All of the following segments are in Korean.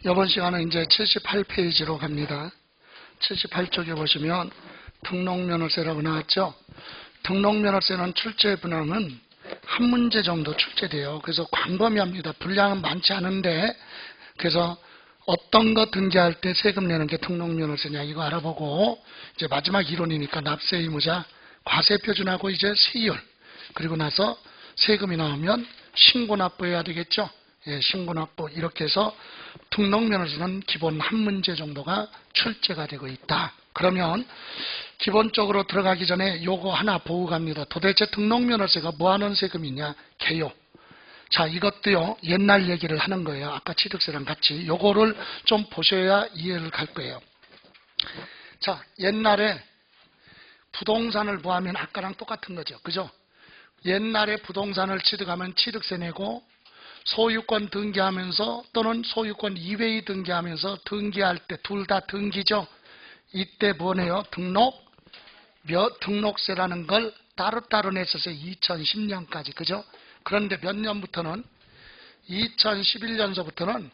이번 시간은 이제 78페이지로 갑니다. 78쪽에 보시면 등록면허세라고 나왔죠. 등록면허세는 출제 분함은 한 문제 정도 출제돼요. 그래서 광범위합니다. 분량은 많지 않은데, 그래서 어떤 거 등기할 때 세금 내는 게 등록면허세냐 이거 알아보고, 이제 마지막 이론이니까 납세 의무자, 과세표준하고 이제 세율, 그리고 나서 세금이 나오면 신고납부해야 되겠죠. 예, 신고납부. 이렇게 해서 등록면허세는 기본 한 문제 정도가 출제가 되고 있다. 그러면 기본적으로 들어가기 전에 요거 하나 보고 갑니다. 도대체 등록면허세가 뭐하는 세금이냐? 개요. 자, 이것도요 옛날 얘기를 하는 거예요. 아까 취득세랑 같이. 요거를 좀 보셔야 이해를 갈 거예요. 자, 옛날에 부동산을 뭐하면 아까랑 똑같은 거죠. 그죠? 옛날에 부동산을 취득하면 취득세 내고, 소유권 등기하면서 또는 소유권 이외의 등기하면서 등기할 때 둘 다 등기죠. 이때 뭐네요? 등록세라는 걸 따로따로 냈었어요. 2010년까지. 그죠? 그런데 몇 년부터는 2011년서부터는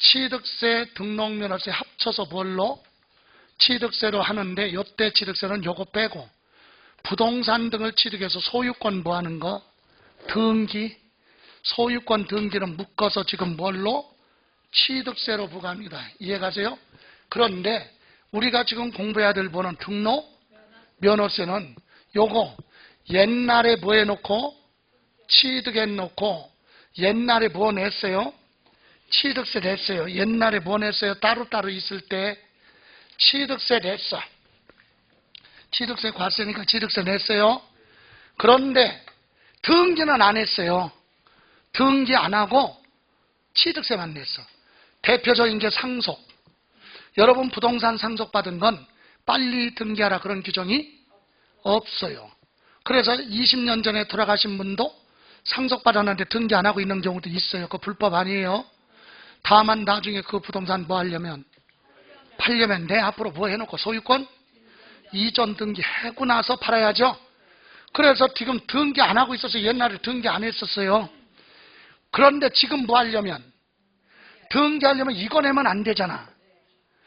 취득세, 등록면허세 합쳐서 뭘로? 취득세로 하는데, 요때 취득세는 요거 빼고 부동산 등을 취득해서 소유권 뭐 하는 거? 등기. 소유권 등기는 묶어서 지금 뭘로? 취득세로 부과합니다. 이해가세요? 그런데 우리가 지금 공부해야 될 보는 등록면허세는 요거 옛날에 뭐 해놓고? 취득해 놓고, 옛날에 뭐 냈어요? 취득세 냈어요. 옛날에 뭐 냈어요? 따로따로 있을 때 취득세 냈어. 취득세 과세니까 취득세 냈어요. 그런데 등기는 안 했어요. 등기 안 하고 취득세만 냈어. 대표적인 게 상속. 여러분 부동산 상속받은 건 빨리 등기하라 그런 규정이 없어요. 그래서 20년 전에 돌아가신 분도 상속받았는데 등기 안 하고 있는 경우도 있어요. 그거 불법 아니에요. 다만 나중에 그 부동산 뭐 하려면, 팔려면 내 앞으로 뭐 해놓고 소유권 이전 등기하고 나서 팔아야죠. 그래서 지금 등기 안 하고 있어서 옛날에 등기 안 했었어요. 그런데 지금 뭐 하려면, 등기하려면 이거 내면 안 되잖아.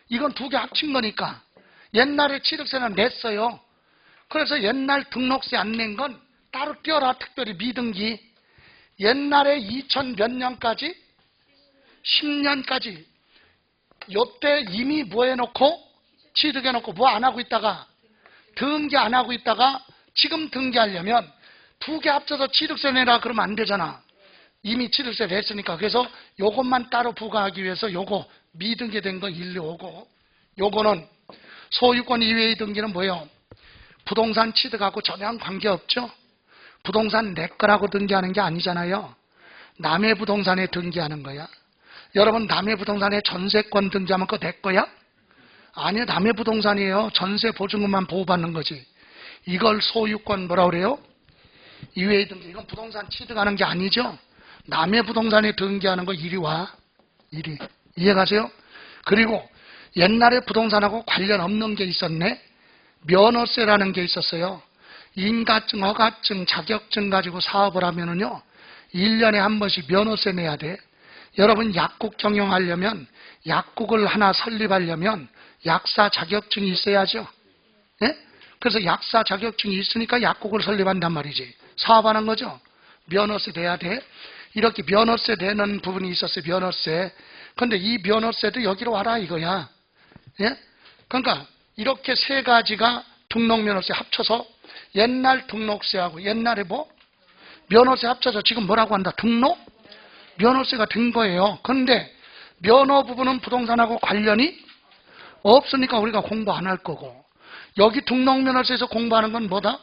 이건 두 개 합친 거니까. 옛날에 취득세는 냈어요. 그래서 옛날 등록세 안 낸 건 따로 떼어라. 특별히 미등기. 옛날에 2000 몇 년까지? 10년까지 요때 이미 뭐 해놓고? 취득해놓고 뭐 안 하고 있다가, 등기 안 하고 있다가 지금 등기하려면 두 개 합쳐서 취득세 내라 그러면 안 되잖아. 이미 취득세 냈으니까. 그래서 요것만 따로 부과하기 위해서 요거 미등기된 거 일려오고, 요거는 소유권 이외의 등기는 뭐예요? 부동산 취득하고 전혀 관계없죠. 부동산 내 거라고 등기하는 게 아니잖아요. 남의 부동산에 등기하는 거야. 여러분 남의 부동산에 전세권 등기하면 그거 내 거야? 아니요, 남의 부동산이에요. 전세 보증금만 보호받는 거지. 이걸 소유권 뭐라 그래요? 이외의 등기. 이건 부동산 취득하는 게 아니죠. 남의 부동산에 등기하는 거 이리 와. 이리. 이해가세요? 그리고 옛날에 부동산하고 관련 없는 게 있었네. 면허세라는 게 있었어요. 인가증, 허가증, 자격증 가지고 사업을 하면은요, 1년에 한 번씩 면허세 내야 돼. 여러분 약국 경영하려면, 약국을 하나 설립하려면 약사 자격증이 있어야죠. 예? 그래서 약사 자격증이 있으니까 약국을 설립한단 말이지. 사업하는 거죠. 면허세 내야 돼. 이렇게 면허세 내는 부분이 있었어요. 면허세. 근데 이 면허세도 여기로 와라 이거야. 예? 그러니까 이렇게 세 가지가 등록면허세 합쳐서 옛날 등록세하고 옛날에 뭐? 면허세 합쳐서 지금 뭐라고 한다? 면허세가 된 거예요. 그런데 면허 부분은 부동산하고 관련이 없으니까 우리가 공부 안 할 거고, 여기 등록면허세에서 공부하는 건 뭐다?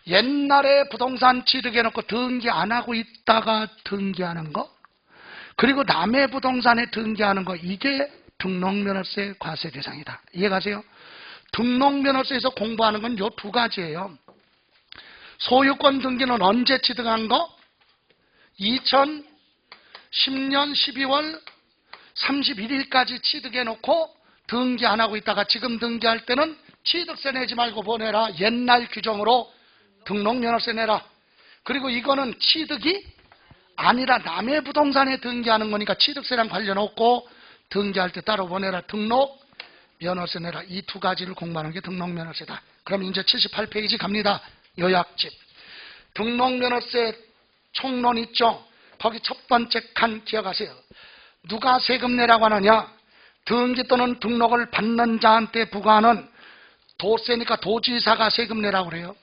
옛날에 부동산 취득해놓고 등기 안 하고 있다가 등기하는 거, 그리고 남의 부동산에 등기하는 거, 이게 등록면허세 과세 대상이다. 이해가세요? 등록면허세에서 공부하는 건 요 두 가지예요. 소유권 등기는 언제 취득한 거? 2010년 12월 31일까지 취득해놓고 등기 안 하고 있다가 지금 등기할 때는 취득세 내지 말고 뭐 내라? 옛날 규정으로 등록면허세 내라. 그리고 이거는 취득이 아니라 남의 부동산에 등기하는 거니까 취득세랑 관련 없고 등기할 때 따로 보내라. 등록 면허세 내라. 이 두 가지를 공부하는 게 등록 면허세다. 그럼 이제 78페이지 갑니다. 요약집. 등록 면허세 총론 있죠? 거기 첫 번째 칸 기억하세요. 누가 세금 내라고 하느냐? 등기 또는 등록을 받는 자한테 부과하는 도세니까 도지사가 세금 내라고 그래요.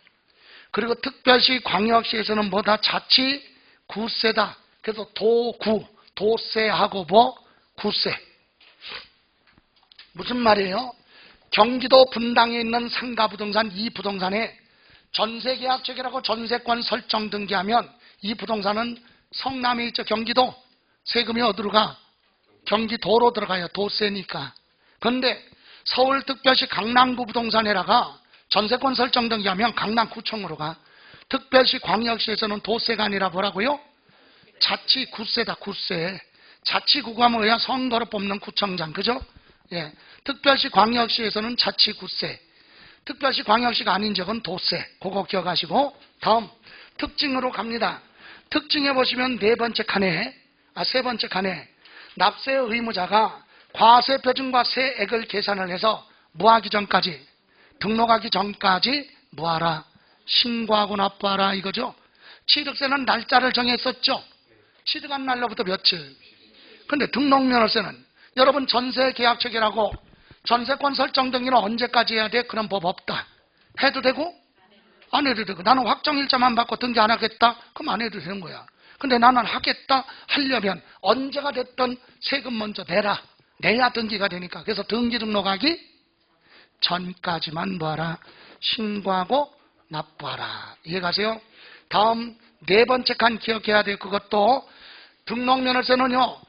그리고 특별시 광역시에서는 뭐다? 자치 구세다. 그래서 도구, 도세하고 뭐? 구세. 무슨 말이에요? 경기도 분당에 있는 상가부동산 이 부동산에 전세계약체계라고 전세권 설정 등기하면 이 부동산은 성남에 있죠. 경기도. 세금이 어디로 가? 경기도로 들어가요. 도세니까. 그런데 서울특별시 강남구 부동산에다가 전세권 설정 등기하면 강남구청으로 가. 특별시 광역시에서는 도세가 아니라 뭐라고요? 자치구세다. 구세. 자치구가 뭐야? 선거로 뽑는 구청장. 그죠? 예. 특별시 광역시에서는 자치구세. 특별시 광역시가 아닌 적은 도세. 그거 기억하시고 다음 특징으로 갑니다. 특징에 보시면 세 번째 칸에 납세 의무자가 과세 표준과 세액을 계산을 해서 뭐하기 전까지, 등록하기 전까지 뭐하라? 신고하고 납부하라 이거죠. 취득세는 날짜를 정했었죠. 취득한 날로부터 며칠. 근데 등록면허세는 여러분 전세 계약 체결하고 전세권 설정 등기는 언제까지 해야 돼? 그런 법 없다. 해도 되고 안 해도 되고. 나는 확정일자만 받고 등기 안 하겠다? 그럼 안 해도 되는 거야. 근데 나는 하겠다 하려면 언제가 됐든 세금 먼저 내라. 내야 등기가 되니까. 그래서 등기 등록하기 전까지만 뭐하라? 신고하고 납부하라. 이해가세요? 다음 네 번째 칸 기억해야 돼요. 그것도 등록면허세는요,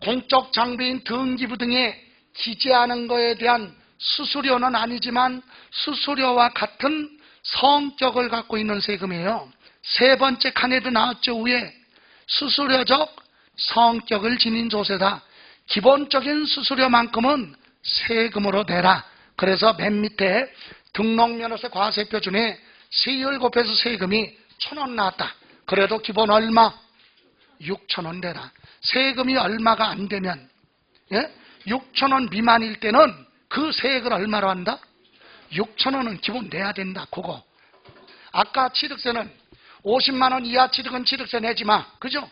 공적 장부인 등기부 등에 기재하는 거에 대한 수수료는 아니지만 수수료와 같은 성격을 갖고 있는 세금이에요. 세 번째 칸에도 나왔죠. 위에 수수료적 성격을 지닌 조세다. 기본적인 수수료만큼은 세금으로 내라. 그래서 맨 밑에 등록면허세 과세표 준에 세율 곱해서 세금이 1,000원 나왔다. 그래도 기본 얼마? 6,000원 내라. 세금이 얼마가 안 되면 6,000원 미만일 때는 그 세액을 얼마로 한다? 6,000원은 기본 내야 된다. 그거. 아까 취득세는 50만 원 이하 취득은 취득세 내지 마. 그죠?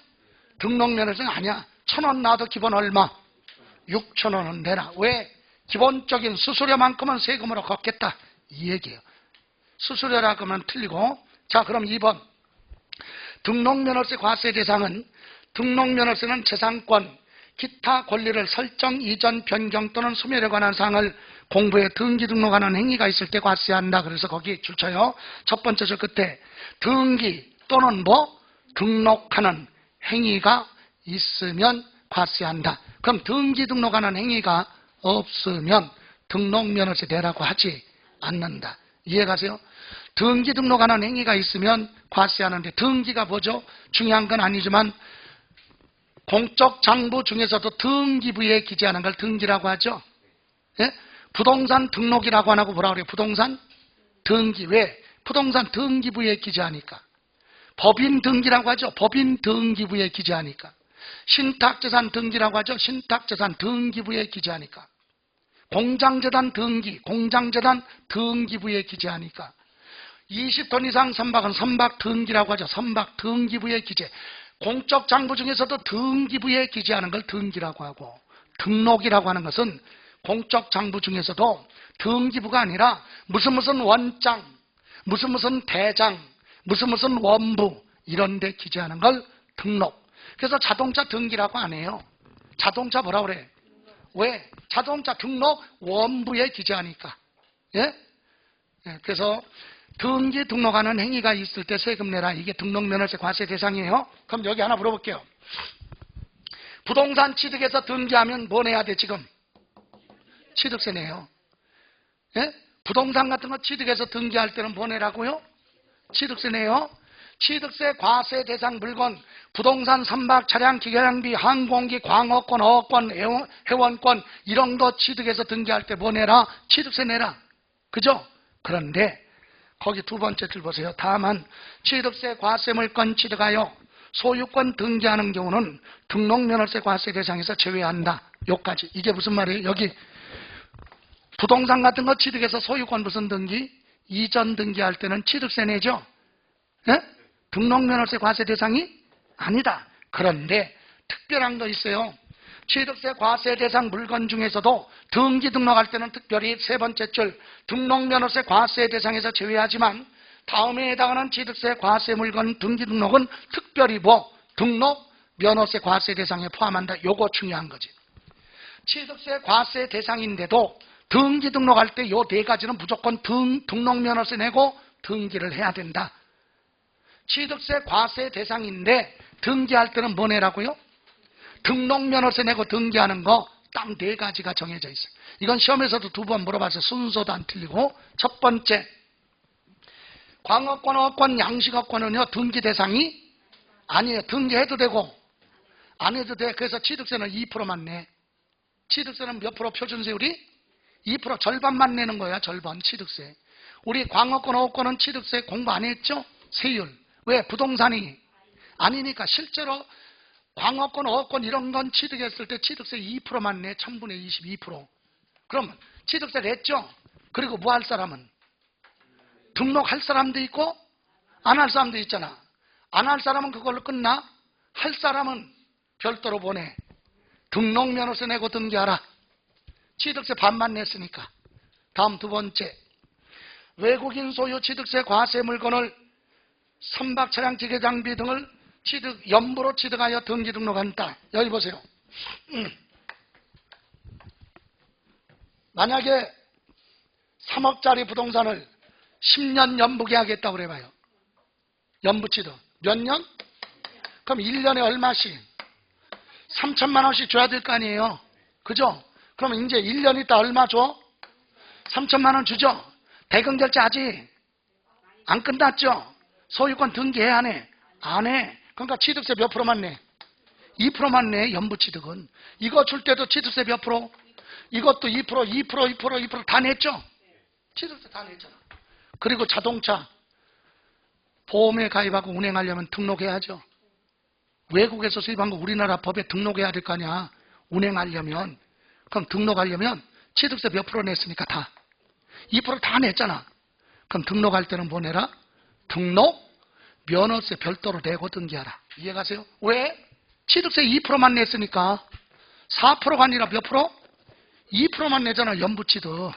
등록면허세는 아니야. 1,000원 나도 기본 얼마? 6,000원은 내라. 왜? 기본적인 수수료만큼은 세금으로 걷겠다. 이 얘기예요. 수수료라고 하면 틀리고. 자, 그럼 2번. 등록면허세 과세 대상은 등록면허세는 재산권, 기타 권리를 설정, 이전, 변경 또는 소멸에 관한 사항을 공부에 등기 등록하는 행위가 있을 때 과세한다. 그래서 거기 줄쳐요. 첫 번째 저 끝에 등기 또는 뭐 등록하는 행위가 있으면 과세한다. 그럼 등기 등록하는 행위가 없으면 등록면허세 내라고 하지 않는다. 이해가세요? 등기 등록하는 행위가 있으면 과세하는데 등기가 뭐죠? 중요한 건 아니지만 공적 장부 중에서도 등기부에 기재하는 걸 등기라고 하죠. 예? 부동산 등록이라고 안 하고 뭐라고 그래요? 부동산 등기. 왜? 부동산 등기부에 기재하니까. 법인 등기라고 하죠. 법인 등기부에 기재하니까. 신탁재산 등기라고 하죠. 신탁재산 등기부에 기재하니까. 공장재단 등기, 공장재단 등기부에 기재하니까. 20톤 이상 선박은 선박 등기라고 하죠. 선박 등기부에 기재. 공적 장부 중에서도 등기부에 기재하는 걸 등기라고 하고, 등록이라고 하는 것은 공적 장부 중에서도 등기부가 아니라 무슨 원장, 무슨 대장, 무슨 원부 이런 데 기재하는 걸 등록. 그래서 자동차 등기라고 안 해요. 자동차 뭐라 그래? 왜? 자동차 등록 원부에 기재하니까. 예? 그래서 등기 등록하는 행위가 있을 때 세금 내라. 이게 등록면허세 과세 대상이에요. 그럼 여기 하나 물어볼게요. 부동산 취득해서 등기하면 뭐 내야 돼 지금? 취득세 내요. 예? 부동산 같은 거 취득해서 등기할 때는 뭐 내라고요? 취득세 내요. 취득세 과세 대상 물건, 부동산, 선박, 차량, 기계장비, 항공기, 광어권, 어권, 회원권 이런 거 취득해서 등기할 때 뭐 내라? 취득세 내라. 그죠? 그런데 거기 두 번째 줄 보세요. 다만 취득세 과세 물건 취득하여 소유권 등기하는 경우는 등록면허세 과세 대상에서 제외한다. 요까지. 이게 무슨 말이에요? 여기 부동산 같은 거 취득해서 소유권 무슨 등기? 이전 등기할 때는 취득세 내죠? 예? 등록면허세 과세 대상이 아니다. 그런데 특별한 거 있어요. 취득세 과세 대상 물건 중에서도 등기 등록할 때는 특별히 세 번째 줄 등록면허세 과세 대상에서 제외하지만 다음에 해당하는 취득세 과세 물건 등기 등록은 특별히 뭐 등록 면허세 과세 대상에 포함한다. 요거 중요한 거지. 취득세 과세 대상인데도 등기 등록할 때 요 네 가지는 무조건 등록 면허세 내고 등기를 해야 된다. 취득세 과세 대상인데 등기할 때는 뭐 내라고요? 등록 면허세 내고 등기하는 거 딱 네 가지가 정해져 있어요. 이건 시험에서도 두 번 물어봤어요. 순서도 안 틀리고. 첫 번째, 광업권, 어권, 양식업권은요 등기 대상이 아니에요. 등기해도 되고 안 해도 돼. 그래서 취득세는 2%만 내. 취득세는 몇 프로 표준세율이? 2% 절반만 내는 거야. 절반 취득세. 우리 광업권, 어권은 취득세 공부 안 했죠? 세율. 왜? 부동산이 아니니까. 실제로 광업권, 어권 이런 건 취득했을 때 취득세 2%만 내. 1000분의 22%. 그럼 취득세 냈죠? 그리고 뭐 할 사람은? 등록할 사람도 있고 안 할 사람도 있잖아. 안 할 사람은 그걸로 끝나? 할 사람은 별도로 보내. 등록면허세 내고 등기하라. 취득세 반만 냈으니까. 다음 두 번째, 외국인 소유 취득세 과세 물건을 선박 차량 기계 장비 등을 연부로 취득하여 등기 등록한다. 여기 보세요. 만약에 3억짜리 부동산을 10년 연부 계약했다고 그래봐요. 연부 취득. 몇 년? 그럼 1년에 얼마씩? 3천만 원씩 줘야 될 거 아니에요. 그죠? 그러면 이제 1년 있다 얼마 줘? 3천만 원 주죠? 대금 결제 아직 안 끝났죠? 소유권 등기해 안 해? 안 해. 그러니까 취득세 몇 프로만 내? 2%만 내. 연부 취득은. 이거 줄 때도 취득세 몇 프로? 이것도 2% 다 냈죠? 취득세 다 냈잖아. 그리고 자동차 보험에 가입하고 운행하려면 등록해야죠. 외국에서 수입한 거 우리나라 법에 등록해야 될 거 아니야. 운행하려면. 그럼 등록하려면 취득세 몇 프로 냈으니까 다. 2% 다 냈잖아. 그럼 등록할 때는 뭐 내라? 등록 면허세 별도로 내고 등기하라. 이해가세요? 왜? 취득세 2%만 냈으니까 4%가 아니라 몇 프로? 2%만 내잖아. 연부취득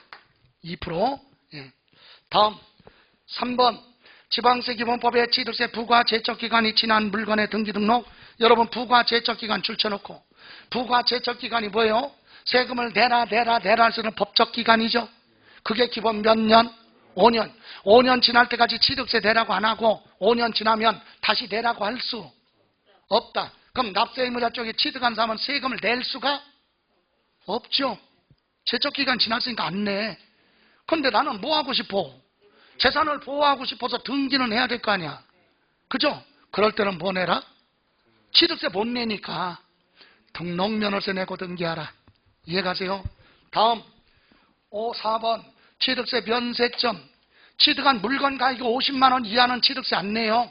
2%. 예. 다음 3번 지방세 기본법에 취득세 부과 제척기간이 지난 물건의 등기 등록. 여러분 부과 제척기간 줄쳐놓고 부과 제척기간이 뭐예요? 세금을 내라 할 수는 법적기간이죠. 그게 기본 몇 년? 5년. 5년 지날 때까지 취득세 내라고 안 하고 5년 지나면 다시 내라고 할 수 없다. 그럼 납세 의무자 쪽에 취득한 사람은 세금을 낼 수가 없죠. 제척기간 지났으니까 안 내. 근데 나는 뭐 하고 싶어? 재산을 보호하고 싶어서 등기는 해야 될 거 아니야. 그죠? 그럴 때는 뭐 내라? 취득세 못 내니까 등록면허세 내고 등기하라. 이해가세요? 다음 4번 취득세 면세점. 취득한 물건 가격이 50만 원 이하는 취득세 안 내요.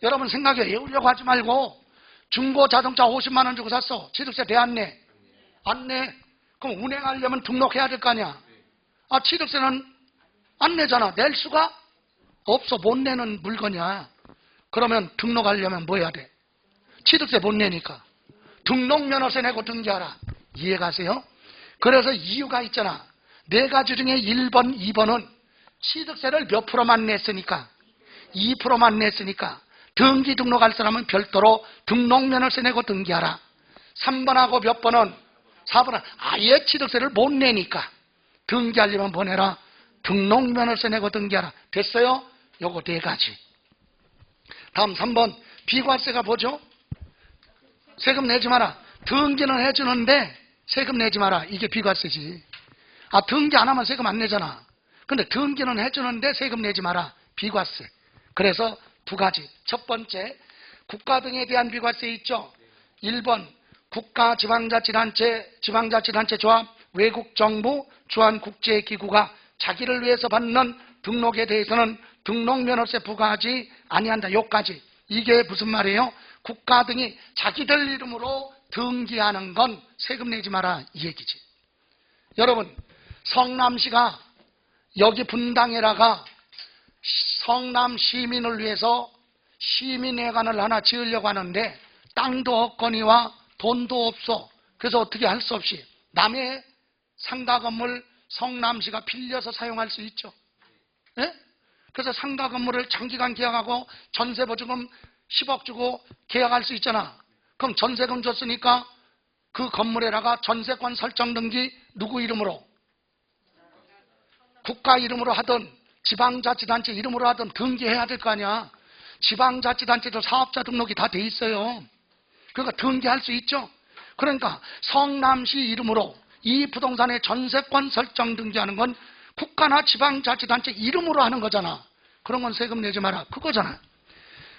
여러분 생각에 외우려고 하지 말고 중고 자동차 50만 원 주고 샀어. 취득세 내 안 내? 안 내. 그럼 운행하려면 등록해야 될 거 아니야. 아, 취득세는 안 내잖아. 낼 수가 없어. 못 내는 물건이야. 그러면 등록하려면 뭐 해야 돼? 취득세 못 내니까 등록면허세 내고 등기하라. 이해가세요? 그래서 이유가 있잖아. 네 가지 중에 1번, 2번은 취득세를 몇 프로만 냈으니까 2%만 냈으니까 등기 등록할 사람은 별도로 등록면허세 내고 등기하라. 3번하고 몇 번은 4번은 아예 취득세를 못 내니까 등기하려면 뭐 내라? 등록면허세 내고 등기하라. 됐어요? 요거 네 가지. 다음 3번 비과세가 뭐죠? 세금 내지 마라. 등기는 해주는데 세금 내지 마라. 이게 비과세지. 아, 등기 안 하면 세금 안 내잖아. 근데 등기는 해주는데 세금 내지 마라. 비과세. 그래서 두 가지. 첫 번째, 국가 등에 대한 비과세 있죠. 1번 국가 지방자치단체 조합 외국정부 주한국제기구가 자기를 위해서 받는 등록에 대해서는 등록면허세 부과하지 아니한다. 요까지. 이게 무슨 말이에요? 국가 등이 자기들 이름으로 등기하는 건 세금 내지 마라 이 얘기지. 여러분, 성남시가 여기 분당에다가 성남 시민을 위해서 시민회관을 하나 지으려고 하는데 땅도 없거니와 돈도 없어. 그래서 어떻게 할 수 없이 남의 상가 건물 성남시가 빌려서 사용할 수 있죠. 예? 그래서 상가 건물을 장기간 계약하고 전세보증금 10억 주고 계약할 수 있잖아. 그럼 전세금 줬으니까 그 건물에다가 전세권 설정 등기 누구 이름으로? 국가 이름으로 하든 지방자치단체 이름으로 하든 등기해야 될 거 아니야. 지방자치단체도 사업자 등록이 다 돼 있어요. 그러니까 등기할 수 있죠. 그러니까 성남시 이름으로 이 부동산의 전세권 설정 등기하는 건 국가나 지방자치단체 이름으로 하는 거잖아. 그런 건 세금 내지 마라 그거잖아.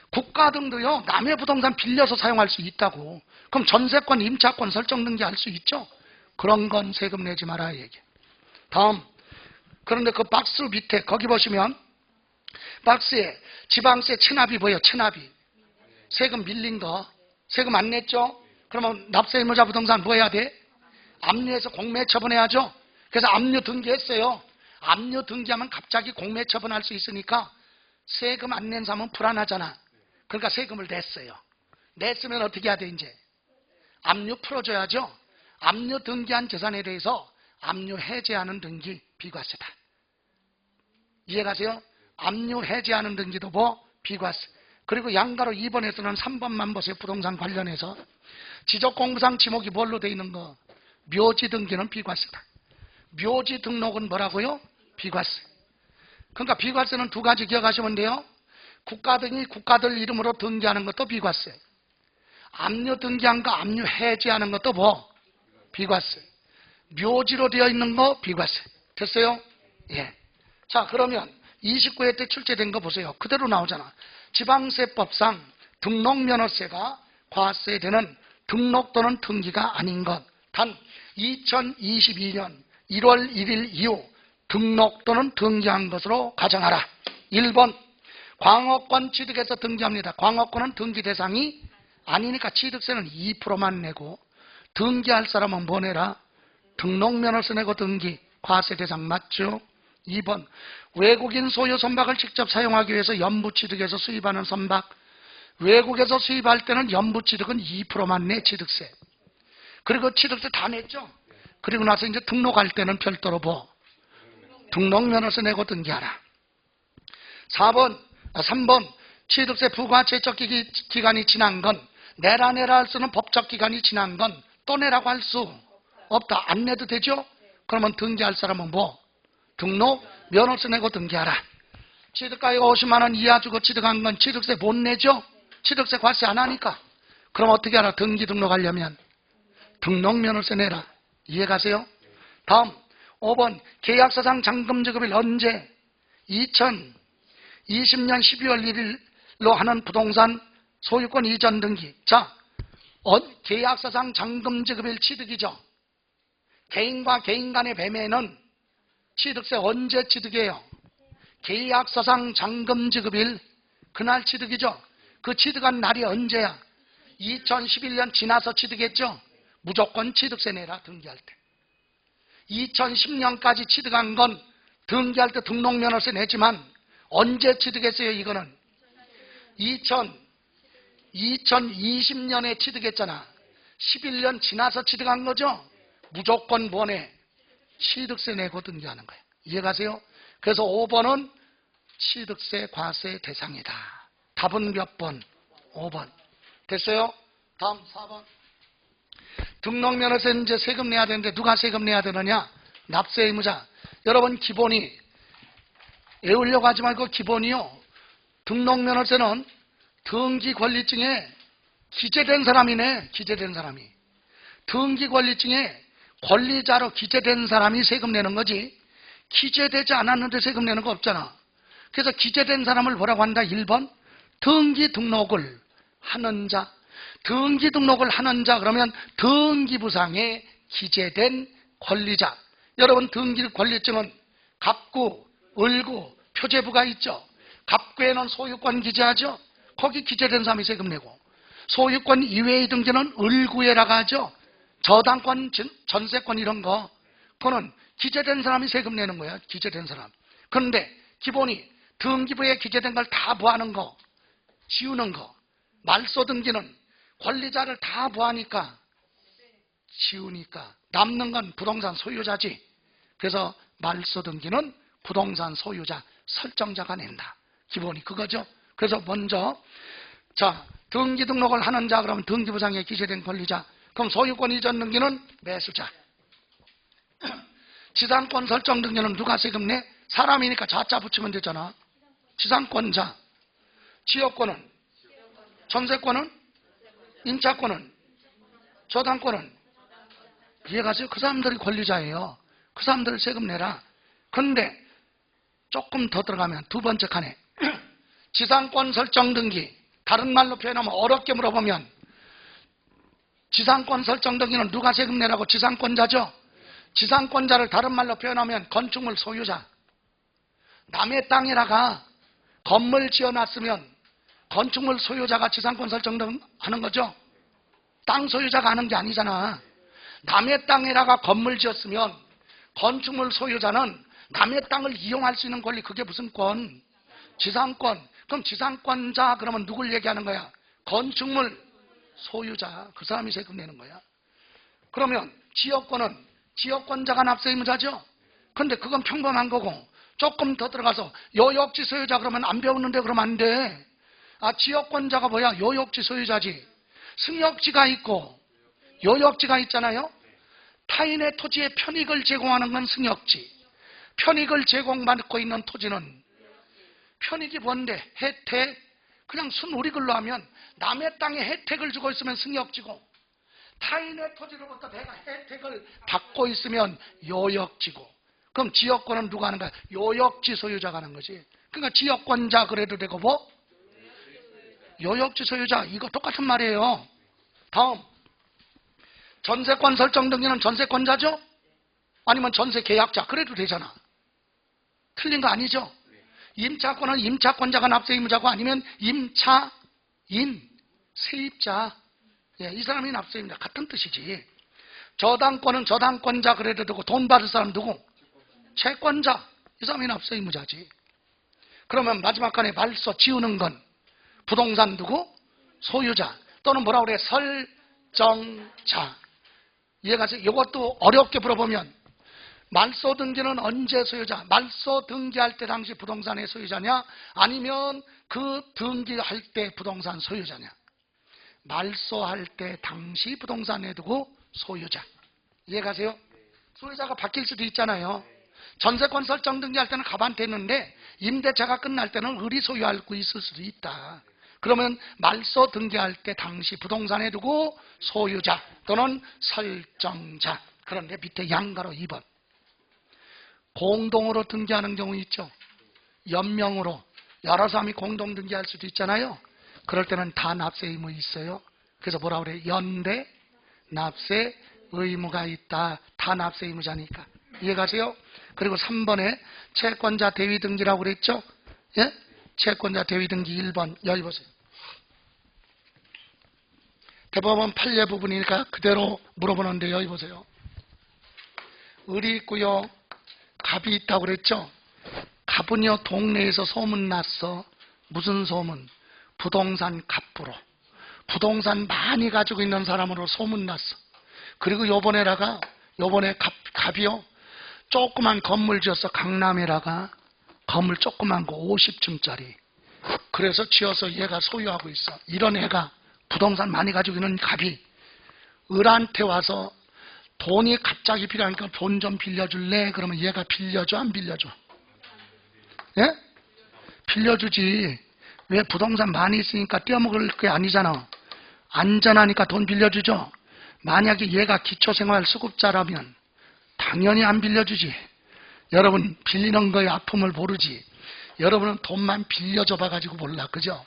국가 등도요 남의 부동산 빌려서 사용할 수 있다고. 그럼 전세권 임차권 설정 등기할 수 있죠. 그런 건 세금 내지 마라 얘기. 다음, 그런데 그 박스 밑에 거기 보시면 박스에 지방세 체납이 보여. 체납이 세금 밀린 거 세금 안 냈죠. 그러면 납세 의무자 부동산 뭐 해야 돼? 압류해서 공매 처분해야죠. 그래서 압류 등기했어요. 압류 등기하면 갑자기 공매 처분할 수 있으니까 세금 안 낸 사람은 불안하잖아. 그러니까 세금을 냈어요. 냈으면 어떻게 해야 돼 이제? 압류 풀어줘야죠. 압류 등기한 재산에 대해서 압류 해제하는 등기 비과세다. 이해가세요? 압류 해제하는 등기도 뭐? 비과세. 그리고 양가로 2번에서는 3번만 보세요. 부동산 관련해서 지적공부상 지목이 뭘로 돼 있는 거? 묘지 등기는 비과세다. 묘지 등록은 뭐라고요? 비과세. 그러니까 비과세는 두 가지 기억하시면 돼요. 국가 등이 국가들 이름으로 등기하는 것도 비과세. 압류 등기한 거 압류 해지하는 것도 뭐? 비과세. 묘지로 되어 있는 거 비과세. 됐어요? 예. 자, 그러면 29회 때 출제된 거 보세요. 그대로 나오잖아. 지방세법상 등록면허세가 과세되는 등록 또는 등기가 아닌 것. 단 2022년 1월 1일 이후 등록 또는 등기한 것으로 가정하라. 1번 광업권 취득해서 등기합니다. 광업권은 등기 대상이 아니니까 취득세는 2%만 내고 등기할 사람은 뭐 내라? 등록면허세 내고 등기. 과세 대상 맞죠? 2번 외국인 소유 선박을 직접 사용하기 위해서 연부 취득해서 수입하는 선박. 외국에서 수입할 때는 연부 취득은 2%만 내 취득세. 그리고 취득세 다 냈죠? 그리고 나서 이제 등록할 때는 별도로 뭐? 등록면허세 내고 등기하라. 3번 취득세 부과 제적 기간이 지난 건 내라 할 수는 법적 기간이 지난 건 또 내라고 할 수 없다. 안 내도 되죠? 그러면 등기할 사람은 뭐? 등록면허세 내고 등기하라. 취득가액 50만 원 이하 주고 취득한 건 취득세 못 내죠? 취득세 과세 안 하니까. 그럼 어떻게 하라? 등기 등록하려면 등록면허세 내라. 이해가세요? 다음 5번 계약서상 잔금 지급일 언제? 2020년 12월 1일로 하는 부동산 소유권 이전 등기. 자, 계약서상 잔금 지급일 취득이죠. 개인과 개인 간의 매매는 취득세 언제 취득해요? 계약서상 잔금 지급일 그날 취득이죠. 그 취득한 날이 언제야? 2011년 지나서 취득했죠. 무조건 취득세 내라 등기할 때. 2010년까지 취득한 건 등기할 때 등록면허세 내지만 언제 취득했어요? 이거는 2020년에 취득했잖아. 11년 지나서 취득한 거죠. 무조건 뭐네? 취득세 내고 등기하는 거예요. 이해가세요? 그래서 5번은 취득세 과세 대상이다. 답은 몇 번? 5번. 됐어요? 다음 4번. 등록면허세는 이제 세금 내야 되는데 누가 세금 내야 되느냐? 납세 의무자. 여러분 기본이 외우려고 하지 말고 기본이요. 등록면허세는 등기권리증에 기재된 사람이네. 기재된 사람이. 등기권리증에 권리자로 기재된 사람이 세금 내는 거지. 기재되지 않았는데 세금 내는 거 없잖아. 그래서 기재된 사람을 뭐라고 한다? 1번 등기 등록을 하는 자. 등기 등록을 하는 자 그러면 등기부상에 기재된 권리자. 여러분 등기 권리증은 갑구, 을구, 표제부가 있죠. 갑구에는 소유권 기재하죠. 거기 기재된 사람이 세금 내고 소유권 이외의 등기는 을구예라고 하죠. 저당권, 전세권 이런 거. 그거는 기재된 사람이 세금 내는 거야. 기재된 사람. 그런데 기본이 등기부에 기재된 걸 다 부하는 거, 지우는 거. 말소 등기는 권리자를 다 부하니까 지우니까 남는 건 부동산 소유자지. 그래서 말소 등기는 부동산 소유자, 설정자가 낸다. 기본이 그거죠. 그래서 먼저 자, 등기 등록을 하는 자 그러면 등기부상에 기재된 권리자. 그럼 소유권 이전 등기는 매수자. 지상권 설정 등기는 누가 세금 내? 사람이니까 자자 붙이면 되잖아. 지상권자. 지역권은? 전세권은? 임차권은? 저당권은? 이해가세요? 그 사람들이 권리자예요. 그 사람들 세금 내라. 그런데 조금 더 들어가면 두 번째 칸에 지상권 설정 등기. 다른 말로 표현하면 어렵게 물어보면 지상권 설정 등기는 누가 세금 내라고? 지상권자죠. 지상권자를 다른 말로 표현하면 건축물 소유자. 남의 땅에다가 건물 지어놨으면 건축물 소유자가 지상권 설정 하는 거죠. 땅 소유자가 하는 게 아니잖아. 남의 땅에다가 건물 지었으면 건축물 소유자는 남의 땅을 이용할 수 있는 권리, 그게 무슨 권? 지상권. 그럼 지상권자 그러면 누굴 얘기하는 거야? 건축물 소유자. 그 사람이 세금 내는 거야. 그러면 지역권은 지역권자가 납세 의무자죠. 그런데 그건 평범한 거고 조금 더 들어가서 요역지 소유자 그러면 안 배우는데 그러면 안 돼. 아, 지역권자가 뭐야? 요역지 소유자지. 승역지가 있고 요역지가 있잖아요. 타인의 토지에 편익을 제공하는 건 승역지. 편익을 제공받고 있는 토지는 편익이 뭔데? 혜택. 그냥 순 우리 글로 하면 남의 땅에 혜택을 주고 있으면 승역지고 타인의 토지로부터 내가 혜택을 받고 있으면 요역지고. 그럼 지역권은 누가 하는 거야? 요역지 소유자가 하는 거지. 그러니까 지역권자 그래도 되고 뭐? 요역지 소유자. 이거 똑같은 말이에요. 다음. 전세권 설정 등기는 전세권자죠? 아니면 전세 계약자. 그래도 되잖아. 틀린 거 아니죠? 임차권은 임차권자가 납세 의무자고 아니면 임차인, 세입자. 예, 이 사람이 납세 의무자. 같은 뜻이지. 저당권은 저당권자 그래도 되고 돈 받을 사람 누구? 채권자. 이 사람이 납세 의무자지. 그러면 마지막 칸에 말소 지우는 건 부동산 누구? 소유자. 또는 뭐라 그래? 설정자. 이해가세요? 이것도 어렵게 물어보면 말소 등기는 언제 소유자? 말소 등기할 때 당시 부동산의 소유자냐? 아니면 그 등기할 때 부동산 소유자냐? 말소할 때 당시 부동산에 두고 소유자. 이해가세요? 소유자가 바뀔 수도 있잖아요. 전세권 설정 등기할 때는 갑한테 했는데 임대차가 끝날 때는 을이 소유하고 있을 수도 있다. 그러면 말소 등기할 때 당시 부동산에 두고 소유자 또는 설정자. 그런데 밑에 양가로 2번. 공동으로 등기하는 경우 있죠. 연명으로 여러 사람이 공동 등기할 수도 있잖아요. 그럴 때는 다 납세 의무 있어요. 그래서 뭐라 그래? 연대 납세 의무가 있다. 다 납세 의무자니까. 이해가세요? 그리고 3번에 채권자 대위 등기라고 그랬죠? 예? 채권자 대위 등기 1번. 여기 보세요. 대법원 판례 부분이니까 그대로 물어보는데 여기 보세요. 을이 있고요. 갑이 있다고 그랬죠? 갑은요 동네에서 소문났어. 무슨 소문? 부동산 갑부로. 부동산 많이 가지고 있는 사람으로 소문났어. 그리고 요번에 갑이요 조그만 건물 지었어. 강남에다가 건물 조그만 거 50층짜리. 그래서 지어서 얘가 소유하고 있어. 이런 애가 부동산 많이 가지고 있는 갑이 을한테 와서 돈이 갑자기 필요하니까 돈 좀 빌려줄래? 그러면 얘가 빌려줘? 안 빌려줘? 예? 빌려주지. 왜? 부동산 많이 있으니까 떼어먹을 게 아니잖아. 안전하니까 돈 빌려주죠. 만약에 얘가 기초생활수급자라면 당연히 안 빌려주지. 여러분 빌리는 거에 아픔을 모르지. 여러분은 돈만 빌려줘 봐가지고 몰라. 그죠?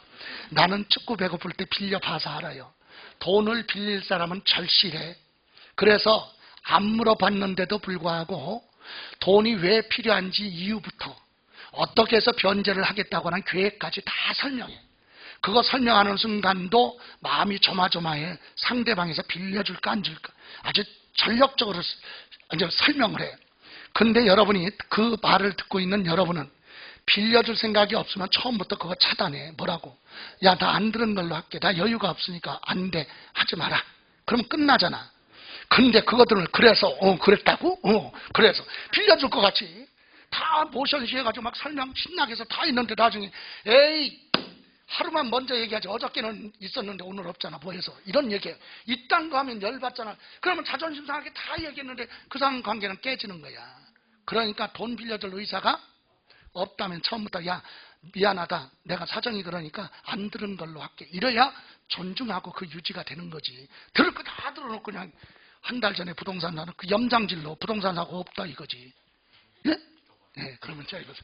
나는 춥고 배고플 때 빌려봐서 알아요. 돈을 빌릴 사람은 절실해. 그래서 안 물어봤는데도 불구하고 돈이 왜 필요한지 이유부터 어떻게 해서 변제를 하겠다고 하는 계획까지 다 설명해. 그거 설명하는 순간도 마음이 조마조마해. 상대방에서 빌려줄까 안 줄까 아주 전력적으로 이제 설명을 해. 근데 여러분이 그 말을 듣고 있는 여러분은 빌려줄 생각이 없으면 처음부터 그거 차단해. 뭐라고? 야, 나 안 들은 걸로 할게. 나 여유가 없으니까 안 돼. 하지 마라. 그러면 끝나잖아. 근데 그것들을 그래서 그랬다고? 그래서 빌려줄 것 같이 다 모션시 해가지고 막 설명 신나게 해서 다 있는데 나중에 에이 하루만 먼저 얘기하지. 어저께는 있었는데 오늘 없잖아. 뭐 해서 이런 얘기해. 이딴 거 하면 열받잖아. 그러면 자존심 상하게 다 얘기했는데 그 사람 관계는 깨지는 거야. 그러니까 돈 빌려줄 의사가 없다면 처음부터 야 미안하다. 내가 사정이 그러니까 안 들은 걸로 할게. 이래야 존중하고 그 유지가 되는 거지. 들을 거 다 들어놓고 그냥 한 달 전에 부동산 사는 그 염장질로 부동산 사고 없다 이거지. 예? 네, 그러면 자 이거죠.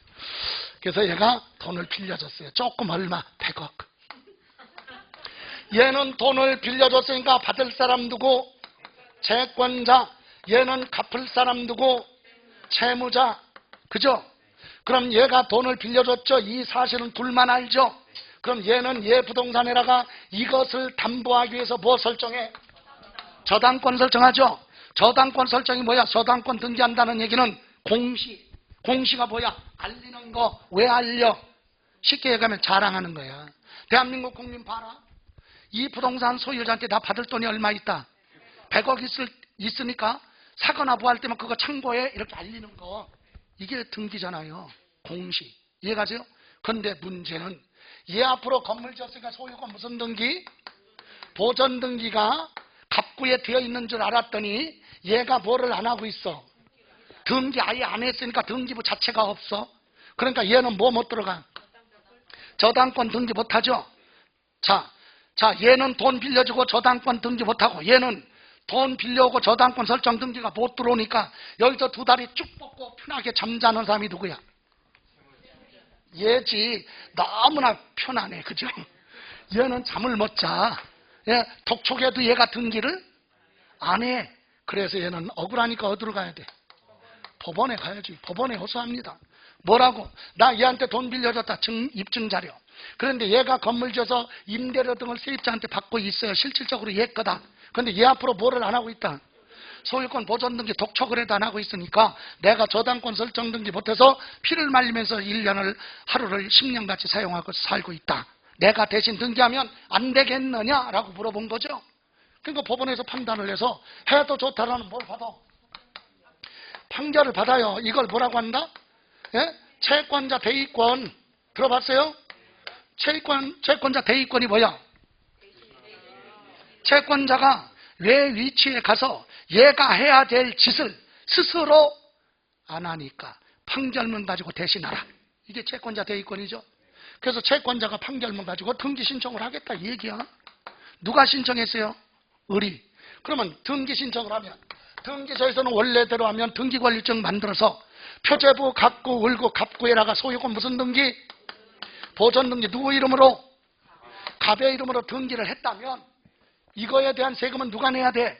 그래서 얘가 돈을 빌려줬어요. 조금 얼마? 100억. 얘는 돈을 빌려줬으니까 받을 사람 누구? 채권자. 얘는 갚을 사람 누구? 채무자. 그죠? 그럼 얘가 돈을 빌려줬죠. 이 사실은 둘만 알죠. 그럼 얘는 얘 부동산에다가 이것을 담보하기 위해서 뭐 설정해? 저당권 설정하죠. 저당권 설정이 뭐야? 저당권 등기한다는 얘기는 공시. 공시가 뭐야? 알리는 거. 왜 알려? 쉽게 얘기하면 자랑하는 거야. 대한민국 국민 봐라. 이 부동산 소유자한테 나 받을 돈이 얼마 있다. 100억 있으니까 사거나 뭐 할 때만 그거 참고해. 이렇게 알리는 거. 이게 등기잖아요. 공시. 이해가세요? 그런데 문제는 얘 앞으로 건물 지었으니까 소유권 무슨 등기? 보전 등기가 갑구에 되어 있는 줄 알았더니 얘가 뭐를 안 하고 있어? 등기 아예 안 했으니까 등기부 자체가 없어. 그러니까 얘는 뭐 못 들어가? 저당권 등기 못하죠. 자, 얘는 돈 빌려주고 저당권 등기 못하고 얘는 돈 빌려오고 저당권 설정 등기가 못 들어오니까 여기서 두 다리 쭉 뻗고 편하게 잠자는 사람이 누구야? 얘지. 너무나 편하네. 그죠? 얘는 잠을 못 자. 예, 독촉에도 얘가 등기를 안 해. 그래서 얘는 억울하니까 어디로 가야 돼? 법원에 가야지. 법원에 호소합니다. 뭐라고? 나 얘한테 돈 빌려줬다. 입증 자료. 그런데 얘가 건물 지어서 임대료 등을 세입자한테 받고 있어요. 실질적으로 얘 거다. 그런데 얘 앞으로 뭐를 안 하고 있다? 소유권 보전 등기 독촉을 해도 안 하고 있으니까 내가 저당권 설정 등기 못해서 피를 말리면서 1년을 하루를 10년같이 사용하고 살고 있다. 내가 대신 등기하면 안 되겠느냐라고 물어본 거죠. 그러니까 법원에서 판단을 해서 해도 좋다라는 뭘 받아? 판결을 받아요. 이걸 뭐라고 한다? 예? 채권자 대의권. 들어봤어요? 채권자 대의권이 뭐야? 채권자가 왜 위치에 가서 얘가 해야 될 짓을 스스로 안 하니까 판결문 가지고 대신하라. 이게 채권자 대의권이죠. 그래서 채권자가 판결문 가지고 등기 신청을 하겠다 이 얘기야. 누가 신청했어요? 을이. 그러면 등기 신청을 하면 등기소에서는 원래대로 하면 등기권리증 만들어서 표제부 갑구 을구 갑구에다가 소유권 무슨 등기? 보전 등기 누구 이름으로? 갑의 이름으로 등기를 했다면 이거에 대한 세금은 누가 내야 돼?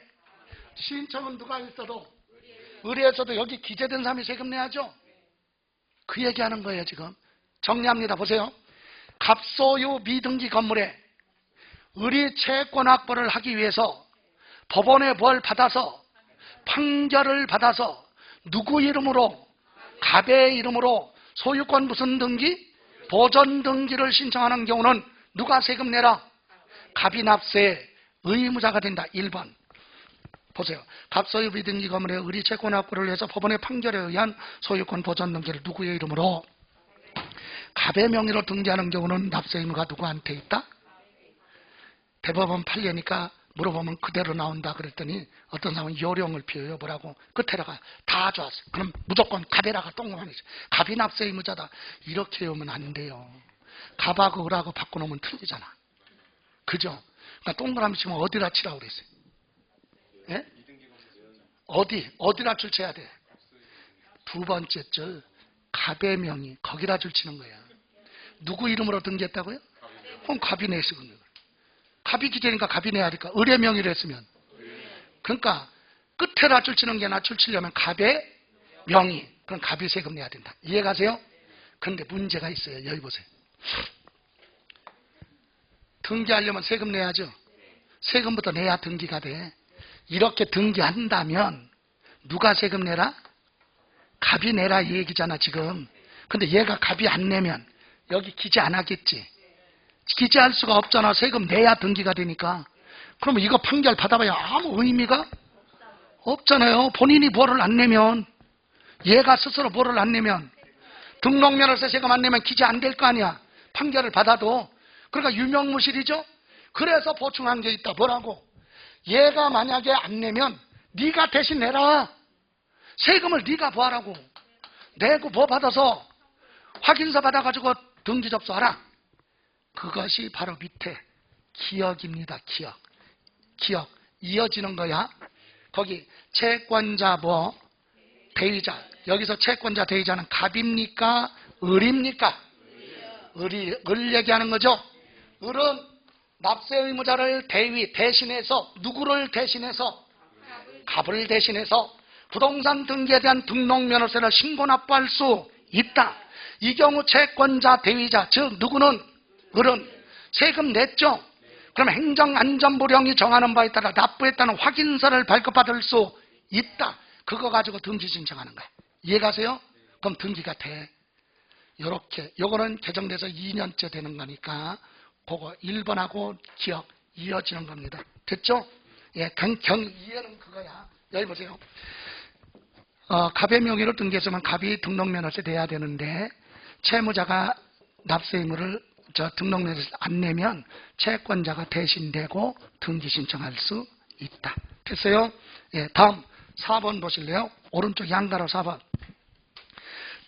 신청은 누가 했어도 의뢰했어도 여기 기재된 사람이 세금 내야죠. 그 얘기하는 거예요. 지금 정리합니다. 보세요. 갑소유 미등기 건물에 의리 채권 확보를 하기 위해서 법원에 뭘 받아서 판결을 받아서 누구 이름으로? 갑의 이름으로 소유권 무슨 등기? 보전 등기를 신청하는 경우는 누가 세금 내라? 갑이 납세 의무자가 된다. 1번. 보세요. 갑소유 미등기 건물에 의리 채권 확보를 해서 법원의 판결에 의한 소유권 보전 등기를 누구의 이름으로? 갑의 명의로 등기하는 경우는 납세 의무가 누구한테 있다? 대법원 판례니까 물어보면 그대로 나온다 그랬더니 어떤 사람은 요령을 피워요. 뭐라고? 끝에다가 다 좋았어. 그럼 무조건 갑에다가 동그라미 갑이 납세 의무자다. 이렇게 외우면 안 돼요. 갑하고 을하고 바꿔놓으면 틀리잖아. 그죠? 그러니까 동그라미 치면 어디다 치라고 그랬어요? 예? 어디다 줄 쳐야 돼? 두 번째 줄 갑의 명의 거기다 줄 치는 거야. 누구 이름으로 등기했다고요? 그럼 갑이 내시군요. 갑이 기재니까 갑이 내야 되니까 을의 명의를 했으면 그러니까 끝에다 줄 치는 게 아니라 줄 치려면 갑의 명의. 그럼 갑이 세금 내야 된다. 이해가세요? 그런데 문제가 있어요. 여기 보세요. 등기하려면 세금 내야죠. 세금부터 내야 등기가 돼. 이렇게 등기한다면 누가 세금 내라? 갑이 내라 이 얘기잖아 지금. 근데 얘가 갑이 안 내면 여기 기재 안 하겠지. 기재할 수가 없잖아. 세금 내야 등기가 되니까. 그러면 이거 판결 받아봐야 아무 의미가 없잖아요. 본인이 뭐를 안 내면, 얘가 스스로 뭐를 안 내면, 등록면허세 세금 안 내면 기재 안 될 거 아니야. 판결을 받아도. 그러니까 유명무실이죠. 그래서 보충한 게 있다. 뭐라고? 얘가 만약에 안 내면 네가 대신 내라. 세금을 네가 부하라고. 내고 뭐 받아서 확인서 받아가지고 등기 접수하라. 그것이 바로 밑에 기억입니다. 기억. 이어지는 거야. 거기 채권자 뭐 대위자. 여기서 채권자 대위자는 갑입니까? 을입니까? 을 얘기하는 거죠. 을은 납세 의무자를 대신해서 누구를 대신해서? 갑을 대신해서 부동산 등기에 대한 등록면허세를 신고 납부할 수 있다. 이 경우 채권자 대위자 즉 누구는? 을은 세금 냈죠. 그럼 행정안전부령이 정하는 바에 따라 납부했다는 확인서를 발급받을 수 있다. 그거 가지고 등기 신청하는 거야. 이해가세요? 그럼 등기가 돼. 요렇게 요거는 개정돼서 2년째 되는 거니까 그거 1번하고 기억 이어지는 겁니다. 됐죠? 예, 이해는 그거야. 여기 보세요. 갑의 명의로 등기했으면 갑이 등록면허세 내야 되는데 채무자가 납세 의무를 등록면허세 안 내면 채권자가 대신 내고 등기 신청할 수 있다. 됐어요? 예, 다음 4번 보실래요? 오른쪽 양가로 4번.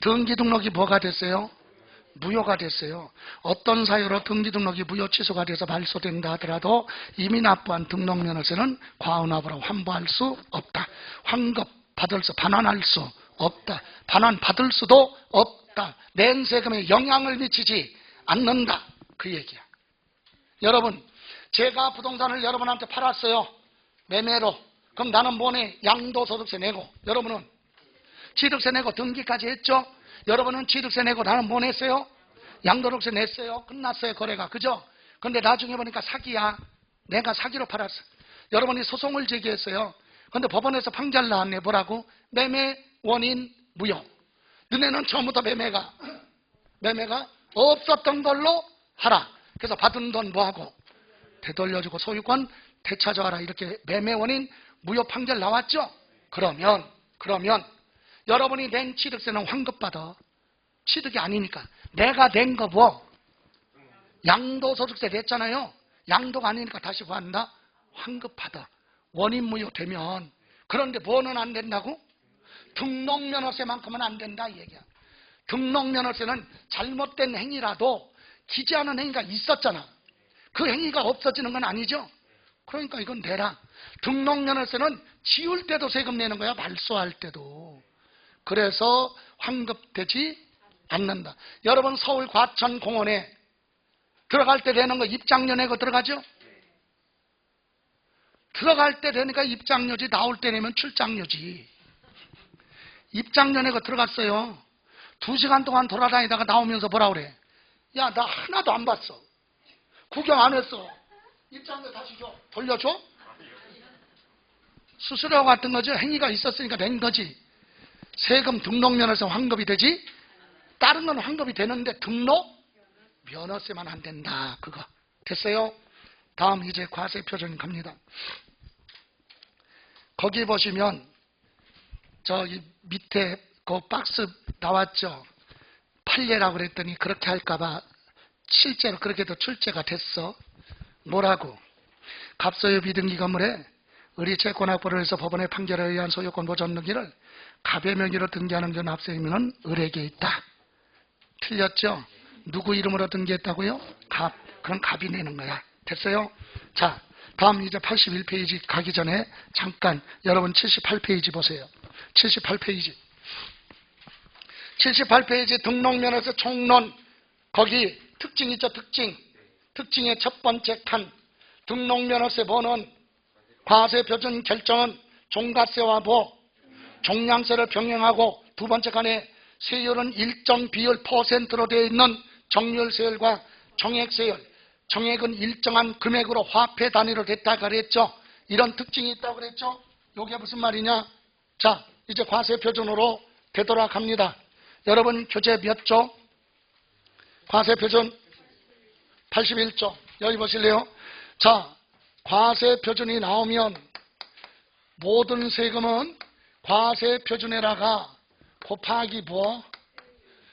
등기 등록이 뭐가 됐어요? 무효가 됐어요. 어떤 사유로 등기 등록이 무효 취소가 돼서 발소된다 하더라도 이미 납부한 등록면허세는 과은합으로 환부할 수 없다. 환급 받을 수, 반환할 수 없다. 반환 받을 수도 없다. 낸 세금에 영향을 미치지 않는다. 그 얘기야. 여러분, 제가 부동산을 여러분한테 팔았어요. 매매로. 그럼 나는 뭐네? 양도소득세 내고, 여러분은 취득세 내고 등기까지 했죠? 여러분은 취득세 내고 나는 뭐 냈어요? 양도소득세 냈어요. 끝났어요, 거래가. 그죠? 근데 나중에 보니까 사기야. 내가 사기로 팔았어. 여러분이 소송을 제기했어요. 근데 법원에서 판결 나왔네. 뭐라고? 매매 원인 무효. 너네는 처음부터 매매가 없었던 걸로 하라. 그래서 받은 돈 뭐하고? 되돌려주고 소유권 되찾아와라. 이렇게 매매 원인 무효 판결 나왔죠? 그러면 여러분이 낸 취득세는 환급받아. 취득이 아니니까. 내가 낸 거 뭐? 양도소득세 냈잖아요. 양도가 아니니까 다시 뭐 한다? 환급받아. 원인 무효되면. 그런데 뭐는 안 된다고? 등록면허세만큼은 안 된다 이 얘기야. 등록면허세는 잘못된 행위라도 기재하는 행위가 있었잖아. 그 행위가 없어지는 건 아니죠. 그러니까 이건 내라. 등록면허세는 지울 때도 세금 내는 거야. 말소할 때도. 그래서 환급되지 않는다. 여러분 서울 과천공원에 들어갈 때 내는 거 입장료 내고 들어가죠? 들어갈 때 되니까 입장료지, 나올 때 내면 출장료지. 입장료 내고 들어갔어요. 2시간 동안 돌아다니다가 나오면서 뭐라 그래? 야, 나 하나도 안 봤어. 구경 안 했어. 입장료 다시 줘. 돌려줘? 수수료 같은 거죠. 행위가 있었으니까 낸 거지. 세금 등록면허세 환급이 되지? 다른 건 환급이 되는데 등록면허세만 안 된다. 그거. 됐어요? 다음 이제 과세 표준 갑니다. 거기 보시면 저기 밑에 그 박스 나왔죠. 판례라고 그랬더니 그렇게 할까봐 실제로 그렇게도 출제가 됐어. 뭐라고? 갑소유 비등기 건물에 을이 채권확보를 해서 법원의 판결에 의한 소유권 보존 등기를 갑의 명의로 등기하는 그 납세 의무는 을에게 있다. 틀렸죠? 누구 이름으로 등기했다고요? 갑. 그럼 갑이 내는 거야. 됐어요? 자, 다음 이제 81페이지 가기 전에 잠깐 여러분 78페이지 보세요. 78페이지. 78페이지 등록면허세 총론. 거기 특징 있죠? 특징의 첫 번째 칸. 등록면허세 번호는 과세 표준 결정은 종가세와 종량세를 병행하고 두 번째 칸에 세율은 일정 비율 %로 되어 있는 정률세율과 정액세율. 정액은 일정한 금액으로 화폐 단위로 됐다 그랬죠. 이런 특징이 있다고 그랬죠. 이게 무슨 말이냐? 자, 이제 과세 표준으로 되돌아갑니다. 여러분 교재 몇 조? 과세 표준 81조. 여기 보실래요? 자, 과세 표준이 나오면 모든 세금은 과세 표준에다가 곱하기 뭐?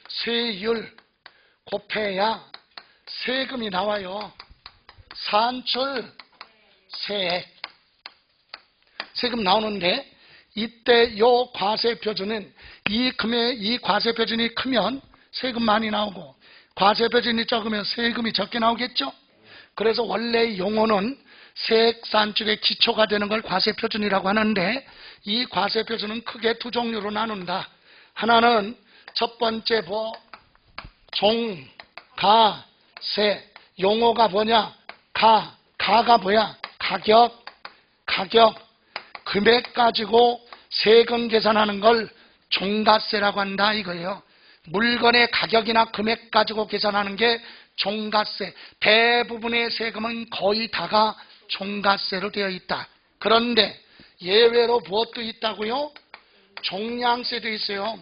세율 곱해야 세금이 나와요. 산출 세액. 세금 나오는데 이때 요 과세 표준은 이 과세 표준이 크면 세금 많이 나오고 과세 표준이 적으면 세금이 적게 나오겠죠. 그래서 원래 용어는 세액 산출의 기초가 되는 걸 과세 표준이라고 하는데 이 과세 표준은 크게 두 종류로 나눈다. 하나는 첫 번째 뭐 종가세. 용어가 뭐냐? 가가 뭐야? 가격 금액 가지고 세금 계산하는 걸 종가세라고 한다 이거예요. 물건의 가격이나 금액 가지고 계산하는 게 종가세. 대부분의 세금은 거의 다가 종가세로 되어 있다. 그런데 예외로 무엇도 있다고요? 종량세도 있어요.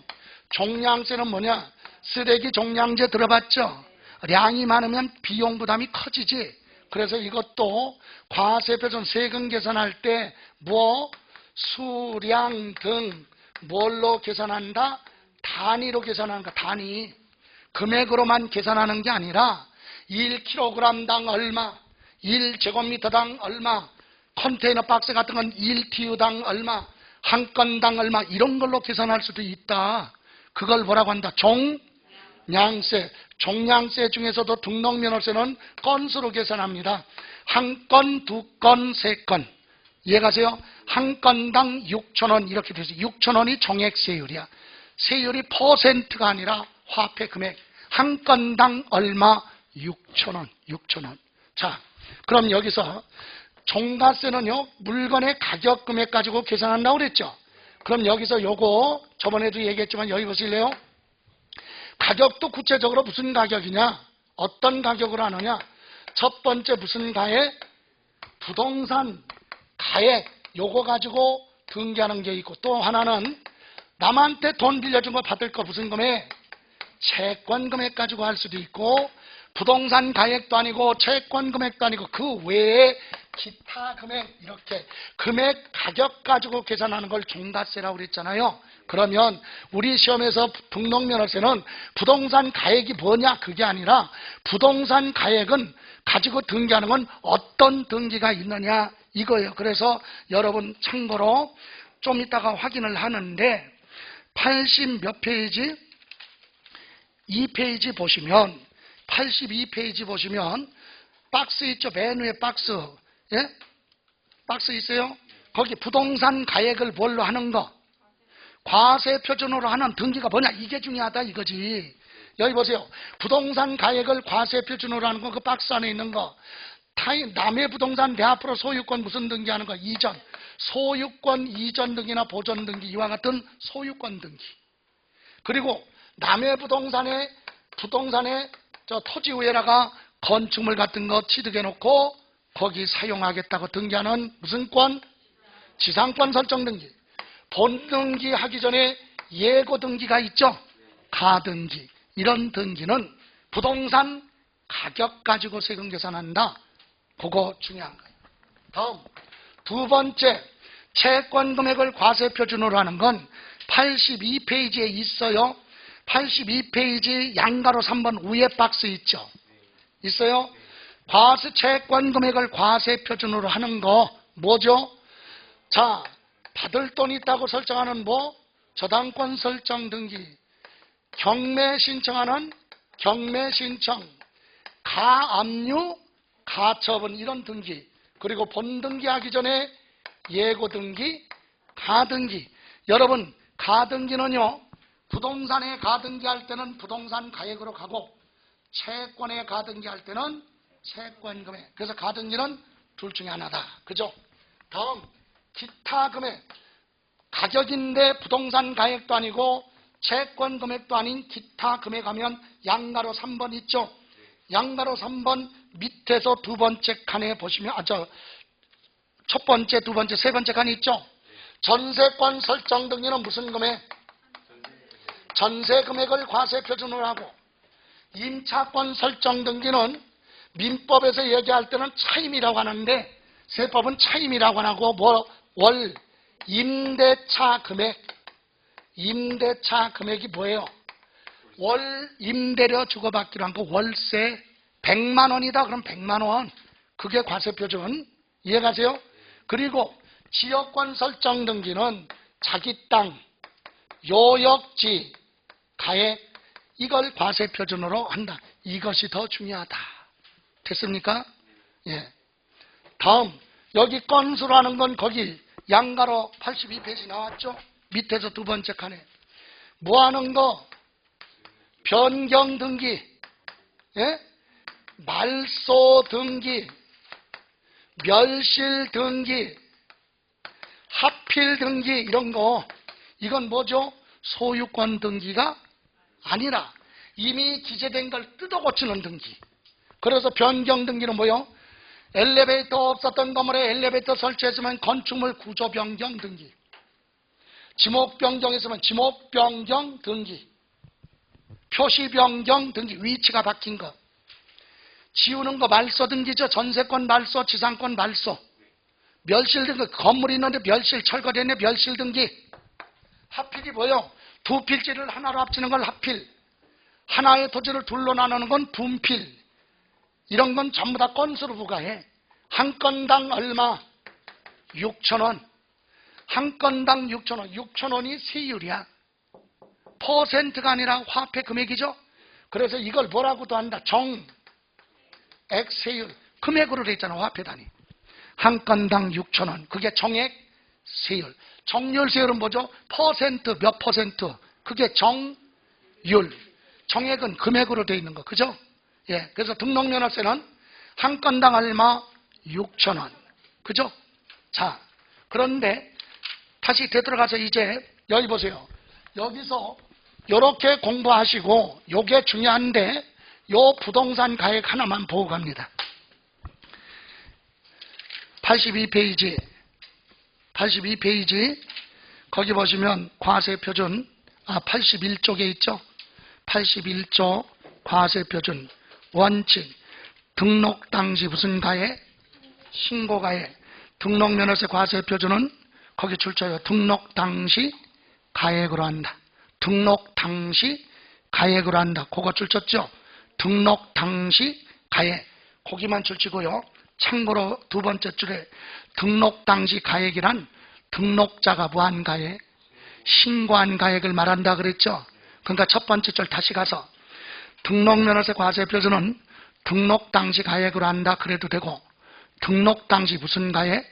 종량세는 뭐냐? 쓰레기 종량제 들어봤죠? 량이 많으면 비용 부담이 커지지. 그래서 이것도 과세 표준 세금 계산할 때 뭐 수량 등 뭘로 계산한다? 단위로 계산하는 거. 단위. 금액으로만 계산하는 게 아니라 1kg당 얼마, 1제곱미터당 얼마, 컨테이너 박스 같은 건 1TU당 얼마, 한 건당 얼마 이런 걸로 계산할 수도 있다. 그걸 뭐라고 한다? 종량세. 종량세 중에서도 등록면허세는 건수로 계산합니다. 한 건, 두 건, 세 건. 이해가세요? 한 건당 6,000원 이렇게 되죠. 6,000원이 종액세율이야. 세율이 퍼센트가 아니라 화폐 금액. 한 건당 얼마? 6,000원. 자, 그럼 여기서 종가세는요, 물건의 가격 금액 가지고 계산한다고 그랬죠. 그럼 여기서 요거 저번에도 얘기했지만 여기 보실래요? 가격도 구체적으로 무슨 가격이냐? 어떤 가격으로 하느냐? 첫 번째 무슨 가액? 부동산 가액. 요거 가지고 등기하는 게 있고, 또 하나는 남한테 돈 빌려준 거 받을 거 무슨 금액? 채권 금액 가지고 할 수도 있고, 부동산 가액도 아니고 채권 금액도 아니고 그 외에 기타 금액, 이렇게 금액 가격 가지고 계산하는 걸 종가세라고 그랬잖아요. 그러면 우리 시험에서 등록면허세는 부동산 가액이 뭐냐? 그게 아니라 부동산 가액은 가지고 등기하는 건 어떤 등기가 있느냐 이거예요. 그래서 여러분 참고로 좀 이따가 확인을 하는데 80 몇 페이지? 2페이지 보시면 82페이지 보시면 박스 있죠? 맨 위에 박스. 예? 박스 있어요? 거기 부동산 가액을 뭘로 하는 거? 과세 표준으로 하는 등기가 뭐냐? 이게 중요하다 이거지. 여기 보세요. 부동산 가액을 과세 표준으로 하는 거, 그 박스 안에 있는 거. 남의 부동산 내 앞으로 소유권 무슨 등기하는 거? 이전. 소유권 이전 등기나 보존 등기, 이와 같은 소유권 등기. 그리고 남의 부동산에 저 토지 위에다가 건축물 같은 거 취득해 놓고 거기 사용하겠다고 등기하는 무슨 권? 지상권 설정 등기. 본등기 하기 전에 예고 등기가 있죠? 가등기. 이런 등기는 부동산 가격 가지고 세금 계산한다. 그거 중요한 거예요. 다음 두 번째, 채권 금액을 과세 표준으로 하는 건 82페이지에 있어요. 82페이지 양가로 3번 위에 박스 있죠? 있어요? 과세 채권 금액을 과세 표준으로 하는 거 뭐죠? 자, 받을 돈 있다고 설정하는 뭐? 저당권 설정 등기, 경매 신청하는 경매 신청, 가압류, 가처분 이런 등기, 그리고 본등기 하기 전에 예고 등기, 가등기. 여러분, 가등기는요, 부동산에 가등기 할 때는 부동산 가액으로 가고 채권에 가등기 할 때는 채권 금액. 그래서 가등기는 둘 중에 하나다. 그죠? 다음 기타 금액. 가격인데 부동산 가액도 아니고 채권 금액도 아닌 기타 금액 하면 양가로 3번 있죠? 양가로 3번 밑에서 두 번째 칸에 보시면 첫 번째, 두 번째, 세 번째 칸이 있죠. 전세권 설정 등기는 무슨 금액? 전세 금액을 과세 표준으로 하고, 임차권 설정 등기는 민법에서 얘기할 때는 차임이라고 하는데 세법은 차임이라고 안 하고 월 임대차 금액이 뭐예요? 월 임대료 주고받기로 한 거 월세 100만 원이다. 그럼 100만 원. 그게 과세 표준. 이해가세요? 그리고 지역권 설정 등기는 자기 땅, 요역지, 가액 이걸 과세 표준으로 한다. 이것이 더 중요하다. 됐습니까? 예. 다음 여기 건수라는 건 거기 양가로 82페이지 나왔죠? 밑에서 두 번째 칸에 뭐 하는 거? 변경 등기, 예? 말소 등기, 멸실 등기, 하필 등기 이런 거 이건 뭐죠? 소유권 등기가 아니라 이미 기재된 걸 뜯어 고치는 등기. 그래서 변경 등기는 뭐요? 엘리베이터 없었던 건물에 엘리베이터 설치했으면 건축물 구조 변경 등기. 지목 변경했으면 지목 변경 등기. 표시 변경 등기. 위치가 바뀐 거. 지우는 거 말소 등기죠. 전세권 말소, 지상권 말소. 멸실 등기. 건물이 있는데 멸실, 철거됐네 멸실 등기. 하필이 뭐요? 두 필지를 하나로 합치는 걸 하필. 하나의 토지를 둘로 나누는 건 분필. 이런 건 전부 다 건수로 부과해. 한 건당 얼마? 6,000원. 한 건당 6,000원. 6,000원이 세율이야. 퍼센트가 아니라 화폐 금액이죠. 그래서 이걸 뭐라고도 한다. 정액 세율. 금액으로 돼 있잖아. 화폐 단위. 한 건당 6,000원. 그게 정액 세율. 정률 세율은 뭐죠? 퍼센트 몇 퍼센트. 그게 정율. 정액은 금액으로 돼 있는 거. 그죠? 예. 그래서 등록면허세는 한 건당 얼마? 6,000원. 그죠? 자, 그런데 다시 되돌아가서 이제 여기 보세요. 여기서 이렇게 공부하시고 요게 중요한데 요 부동산 가액 하나만 보고 갑니다. 82페이지 거기 보시면 과세 표준 81쪽에 있죠. 81조 과세 표준 원칙 등록 당시 무슨 가액? 신고 가액. 등록면허세 과세 표준은 거기 출처요. 등록 당시 가액으로 한다. 등록 당시 가액으로 한다. 그거 출처죠. 등록 당시 가액. 거기만 출치고요. 참고로 두 번째 줄에 등록 당시 가액이란 등록자가 뭐한 가액? 신고한 가액을 말한다 그랬죠. 그러니까 첫 번째 줄 다시 가서 등록면허세 과세 표준은 등록 당시 가액으로 한다 그래도 되고 등록 당시 무슨 가액?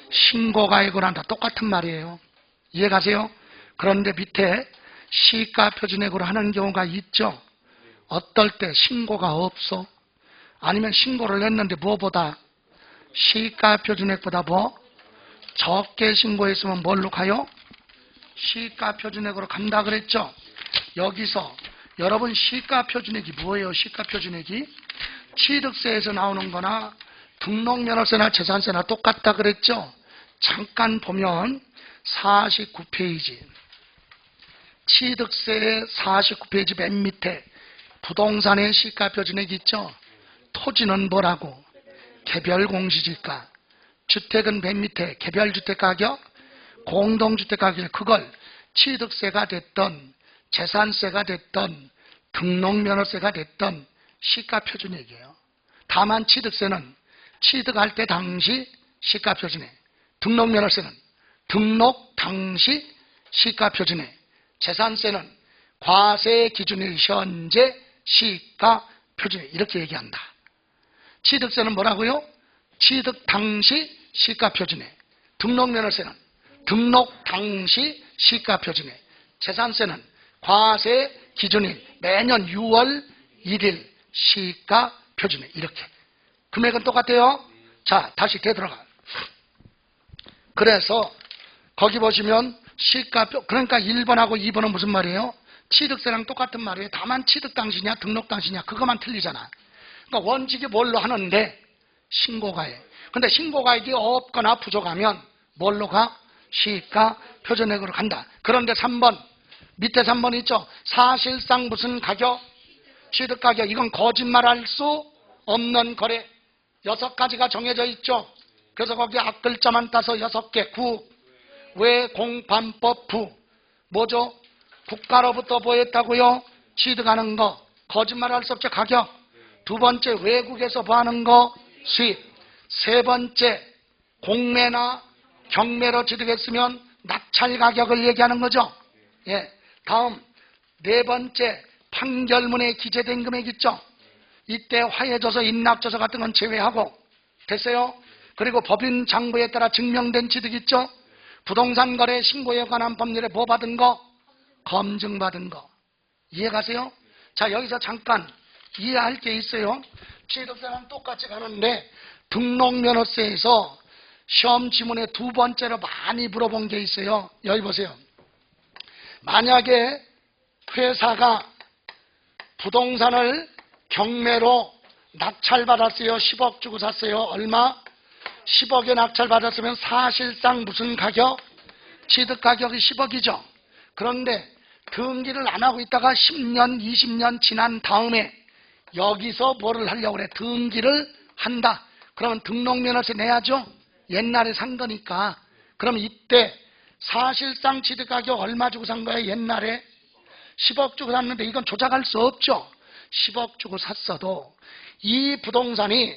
신고 가액으로 한다. 똑같은 말이에요. 이해가세요? 그런데 밑에 시가 표준액으로 하는 경우가 있죠. 어떨 때 신고가 없어? 아니면 신고를 했는데 뭐보다? 시가 표준액보다 뭐? 적게 신고했으면 뭘로 가요? 시가 표준액으로 간다 그랬죠. 여기서 여러분 시가 표준액이 뭐예요? 시가 표준액이 취득세에서 나오는 거나 등록면허세나 재산세나 똑같다 그랬죠. 잠깐 보면 49페이지 취득세 49페이지 맨 밑에 부동산의 시가 표준액이 있죠. 토지는 뭐라고? 개별공시지가. 주택은 맨 밑에 개별주택가격, 공동주택가격. 그걸 취득세가 됐던 재산세가 됐던 등록면허세가 됐던 시가 표준액이에요. 다만 취득세는 취득할 때 당시 시가 표준액, 등록면허세는 등록 당시 시가 표준액, 재산세는 과세 기준일 현재 시가 표준액 이렇게 얘기한다. 취득세는 뭐라고요? 취득 당시 시가 표준액, 등록면허세는 등록 당시 시가 표준액, 재산세는 과세 기준일 매년 6월 1일 시가 표준액 이렇게. 금액은 똑같아요. 자, 다시 되돌아가. 그래서 거기 보시면 시가표, 그러니까 1번하고 2번은 무슨 말이에요? 취득세랑 똑같은 말이에요. 다만 취득 당시냐 등록 당시냐 그것만 틀리잖아. 그러니까 원칙이 뭘로 하는데? 신고가 해. 근데 신고가액이 없거나 부족하면 뭘로 가? 시가 표준액으로 간다. 그런데 3번, 밑에 3번 있죠? 사실상 무슨 가격? 취득가격. 이건 거짓말할 수 없는 거래. 6가지가 정해져 있죠. 그래서 거기 앞글자만 따서 6개. 구, 외, 공반법, 부. 뭐죠? 국가로부터 보였다고요? 취득하는 거. 거짓말할 수 없죠. 가격. 두 번째, 외국에서 보하는 거. 수입. 세 번째, 공매나 경매로 취득했으면 낙찰 가격을 얘기하는 거죠. 예. 다음, 네 번째, 판결문에 기재된 금액 있죠. 이때 화해조서, 인납조서 같은 건 제외하고. 됐어요? 그리고 법인 장부에 따라 증명된 취득 있죠. 부동산 거래 신고에 관한 법률에 뭐 받은 거? 검증받은 거. 이해가세요? 자, 여기서 잠깐 이해할 게 있어요. 취득세는 똑같이 가는데 등록면허세에서 시험 지문에 두 번째로 많이 물어본 게 있어요. 여기 보세요. 만약에 회사가 부동산을 경매로 낙찰받았어요. 10억 주고 샀어요. 얼마? 10억에 낙찰받았으면 사실상 무슨 가격? 취득가격이 10억이죠. 그런데 등기를 안 하고 있다가 10년, 20년 지난 다음에 여기서 뭐를 하려고 그래? 등기를 한다. 그러면 등록면허세 내야죠. 옛날에 산 거니까. 그럼 이때 사실상 취득가격 얼마 주고 산 거예요? 옛날에 10억 주고 샀는데 이건 조작할 수 없죠. 10억 주고 샀어도 이 부동산이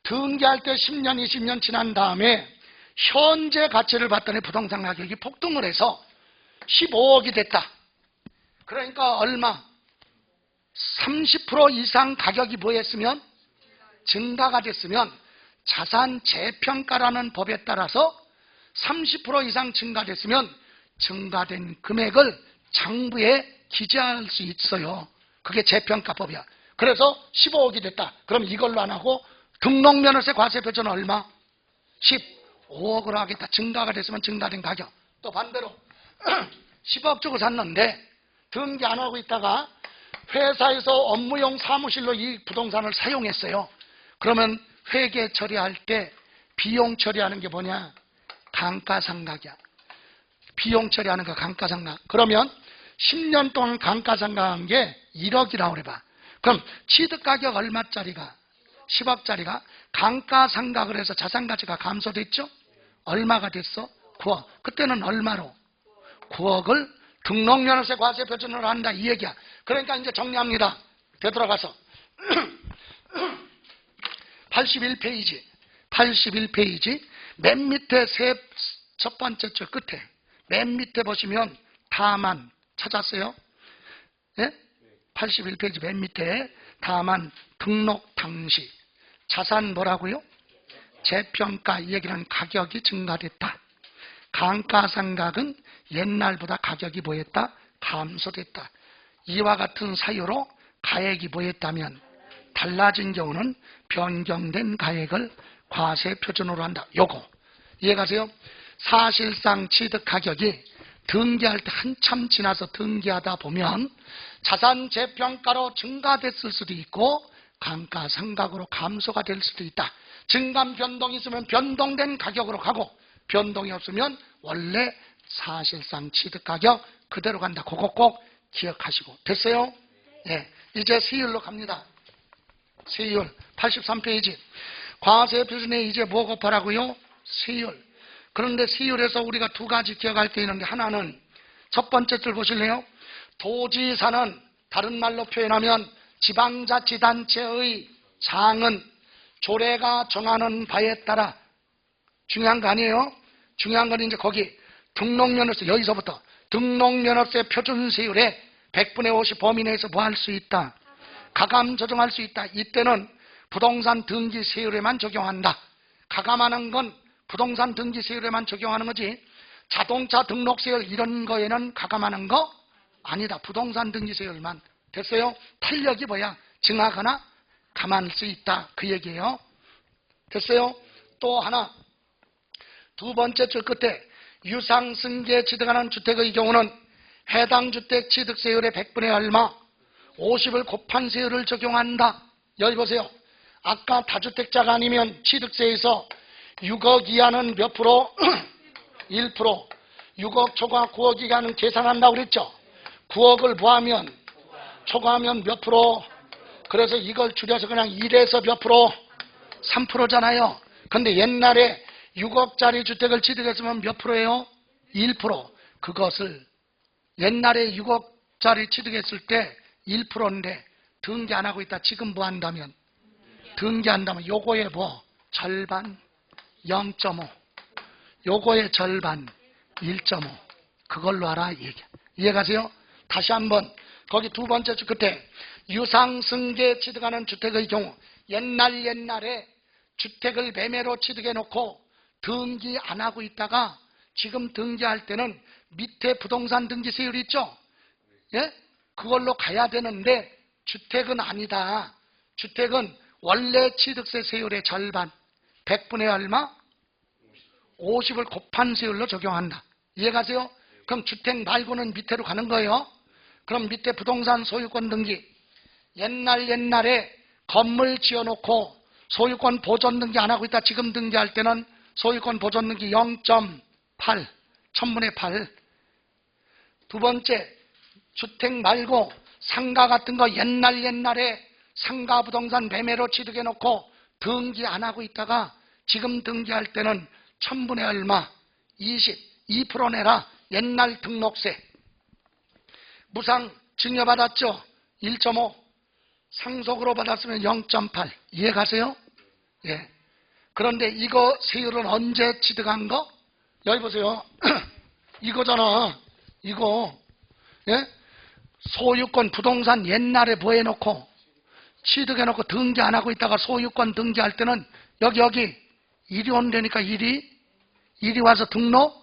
등기할 때 10년, 20년 지난 다음에 현재 가치를 봤더니 부동산 가격이 폭등을 해서 15억이 됐다. 그러니까 얼마? 30% 이상 가격이 뭐였으면? 증가가 됐으면 자산 재평가라는 법에 따라서 30% 이상 증가됐으면 증가된 금액을 장부에 기재할 수 있어요. 그게 재평가법이야. 그래서 15억이 됐다. 그럼 이걸로 안 하고 등록면허세 과세표준은 얼마? 15억으로 하겠다. 증가가 됐으면 증가된 가격. 또 반대로 10억 주고 샀는데 등기 안 하고 있다가 회사에서 업무용 사무실로 이 부동산을 사용했어요. 그러면 회계 처리할 때 비용 처리하는 게 뭐냐? 감가상각이야. 비용 처리하는 거 감가상각. 그러면 10년 동안 감가상각한 게 1억이라고 그래봐. 그럼 취득가격 얼마짜리가? 10억짜리가 감가상각을 해서 자산가치가 감소됐죠? 얼마가 됐어? 9억. 그때는 얼마로? 9억을 등록면허세 과세 표준으로 한다 이 얘기야. 그러니까 이제 정리합니다. 되돌아가서 81페이지 81페이지 맨 밑에 첫 번째 줄 끝에 맨 밑에 보시면 다만 찾았어요? 예? 81페이지 맨 밑에 다만 등록 당시 자산 뭐라고요? 재평가 이 얘기는 가격이 증가됐다. 감가상각은 옛날보다 가격이 뭐했다? 감소됐다. 이와 같은 사유로 가액이 뭐했다면 달라진 경우는 변경된 가액을 과세 표준으로 한다. 요거 이해가세요? 사실상 취득 가격이 등기할 때 한참 지나서 등기하다 보면 자산 재평가로 증가됐을 수도 있고 감가상각으로 감소가 될 수도 있다. 증감 변동이 있으면 변동된 가격으로 가고 변동이 없으면 원래 사실상 취득가격 그대로 간다. 그거 꼭 기억하시고. 됐어요? 예. 이제 세율로 갑니다. 세율 83페이지 과세 표준에 이제 뭐 곱하라고요? 세율. 그런데 세율에서 우리가 두 가지 기억할 게 있는데 하나는 첫 번째 줄 보실래요? 도지사는 다른 말로 표현하면 지방자치단체의 장은 조례가 정하는 바에 따라 중요한 거 아니에요? 중요한 건 이제 거기 등록면허세 여기서부터 등록면허세 표준세율에 100분의 50 범위 내에서 뭐 할 수 있다? 가감 조정할 수 있다. 이때는 부동산 등기 세율에만 적용한다. 가감하는 건 부동산 등기 세율에만 적용하는 거지 자동차 등록세율 이런 거에는 가감하는 거 아니다. 부동산 등기 세율만. 됐어요? 탄력이 뭐야? 증하거나 감할 수 있다. 그 얘기예요. 됐어요? 또 하나 두 번째 줄 끝에 유상승계에 취득하는 주택의 경우는 해당 주택 취득세율의 100분의 얼마 50을 곱한 세율을 적용한다. 여기 보세요. 아까 다주택자가 아니면 취득세에서 6억 이하는 몇 프로? 1%. 6억 초과 9억 이하는 계산한다고 그랬죠? 9억을 뭐하면? 초과하면 몇 프로? 그래서 이걸 줄여서 그냥 1에서 몇 프로? 3%잖아요. 근데 옛날에 6억짜리 주택을 취득했으면 몇 프로예요? 1%. 그것을 옛날에 6억짜리 취득했을 때 1%인데 등기 안 하고 있다. 지금 뭐 한다면? 등기한다면 요거의 뭐? 절반 0.5. 요거의 절반 1.5. 그걸로 하라 얘기. 이해가세요? 다시 한번 거기 두 번째 줄 끝에 유상승계 취득하는 주택의 경우 옛날에 주택을 매매로 취득해 놓고 등기 안 하고 있다가 지금 등기할 때는 밑에 부동산 등기세율 있죠? 예? 그걸로 가야 되는데 주택은 아니다. 주택은 원래 취득세 세율의 절반 100분의 얼마? 50을 곱한 세율로 적용한다. 이해가세요? 그럼 주택 말고는 밑으로 가는 거예요. 그럼 밑에 부동산 소유권 등기 옛날에 건물 지어놓고 소유권 보존 등기 안 하고 있다. 지금 등기할 때는 소유권 보존 등기 0.8 1000분의 8. 두 번째 주택 말고 상가 같은 거 옛날에 상가 부동산 매매로 취득해 놓고 등기 안 하고 있다가 지금 등기할 때는 1000분의 얼마? 22% 내라. 옛날 등록세. 무상 증여받았죠? 1.5. 상속으로 받았으면 0.8. 이해가세요? 예. 그런데 이거 세율은 언제 취득한 거? 여기 보세요. 이거잖아. 이거. 예? 소유권 부동산 옛날에 뭐 해놓고 취득해놓고 등기 안 하고 있다가 소유권 등기할 때는 여기 일이 온다니까 일이 와서 등록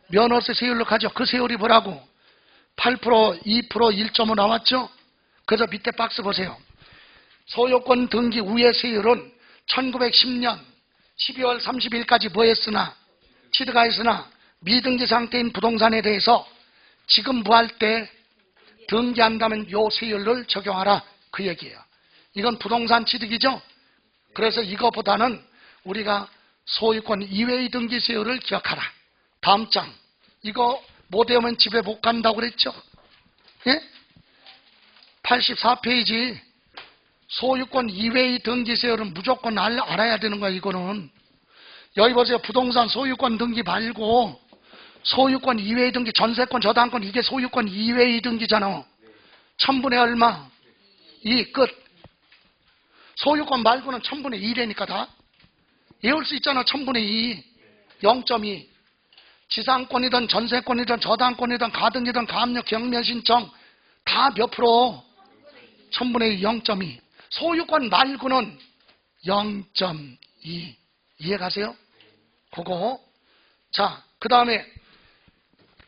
면허세 세율로 가죠. 그 세율이 뭐라고? 8%, 2%, 1.5 나왔죠? 그래서 밑에 박스 보세요. 소유권 등기 우회 세율은 1910년 12월 30일까지 뭐 했으나 취득하였으나 미등기 상태인 부동산에 대해서 지금 뭐 할 때 등기한다면 요 세율을 적용하라 그 얘기예요. 이건 부동산 취득이죠. 그래서 이거보다는 우리가 소유권 이외의 등기 세율을 기억하라. 다음 장. 이거 못 외우면 집에 못 간다고 그랬죠? 예? 84페이지. 소유권 이외의 등기 세율은 무조건 알아야 되는 거야, 이거는. 여기 보세요. 부동산 소유권 등기 말고 소유권 이외의 등기, 전세권, 저당권 이게 소유권 이외의 등기잖아. 1000분의 얼마? 2 끝. 소유권 말고는 1000분의 2라니까 다. 외울 수 있잖아. 1000분의 2. 0.2. 지상권이든 전세권이든 저당권이든 가등기든 가압류 경매 신청 다 몇 프로? 1000분의 2, 0.2. 소유권 말고는 0.2. 이해가세요? 그거. 자, 그 다음에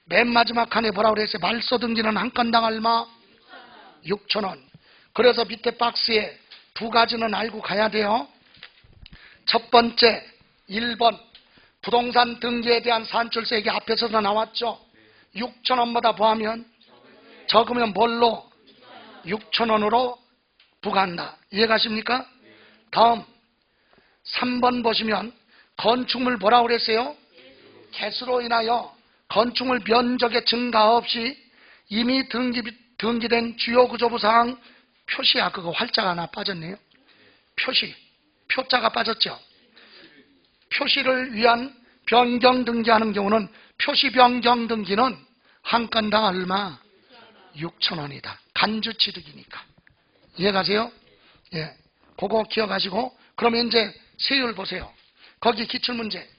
맨 마지막 칸에 뭐라고 그랬어요? 말소 등기는 한 건당 얼마? 6,000원. 그래서 밑에 박스에 두 가지는 알고 가야 돼요. 첫 번째 1번 부동산 등기에 대한 산출세 이게 앞에서도 나왔죠. 6,000원보다 뭐하면? 적으면 뭘로? 6,000원으로 부과한다. 이해가십니까? 다음 3번 보시면 건축물 뭐라고 그랬어요? 개수로 인하여 건축물 면적의 증가 없이 이미 등기된 주요 구조부 사항 표시야. 그거 활자가 하나 빠졌네요. 표시. 표자가 빠졌죠. 표시를 위한 변경 등기하는 경우는 표시 변경 등기는 한 건당 얼마? 6,000원이다. 간주 취득이니까. 이해가세요? 예. 그거 기억하시고 그러면 이제 세율 보세요. 거기 기출문제.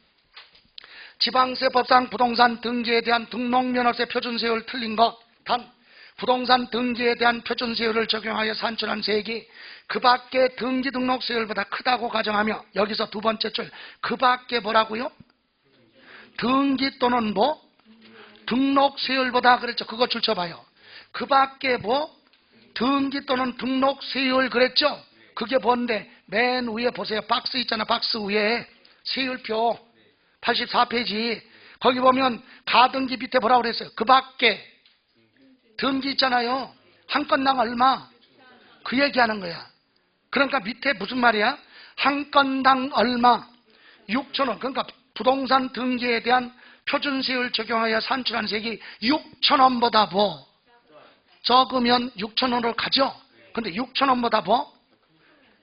지방세법상 부동산 등기에 대한 등록면허세 표준세율 틀린 것. 단 부동산 등기에 대한 표준세율을 적용하여 산출한 세액이 그 밖의 등기 등록세율보다 크다고 가정하며 여기서 두 번째 줄 그 밖에 뭐라고요? 등기 또는 뭐? 등록세율보다 그랬죠. 그거 줄쳐봐요. 그 밖에 뭐? 등기 또는 등록세율 그랬죠. 그게 뭔데? 맨 위에 보세요. 박스 있잖아. 박스 위에 세율표 84페이지 거기 보면 가등기 밑에 뭐라고 그랬어요? 그 밖에 등기 있잖아요. 한 건당 얼마? 그 얘기하는 거야. 그러니까 밑에 무슨 말이야? 한 건당 얼마? 6,000원. 그러니까 부동산 등기에 대한 표준세율 적용하여 산출한 세액이 6,000원보다 뭐 적으면 6,000원으로 가죠. 근데 6,000원보다 뭐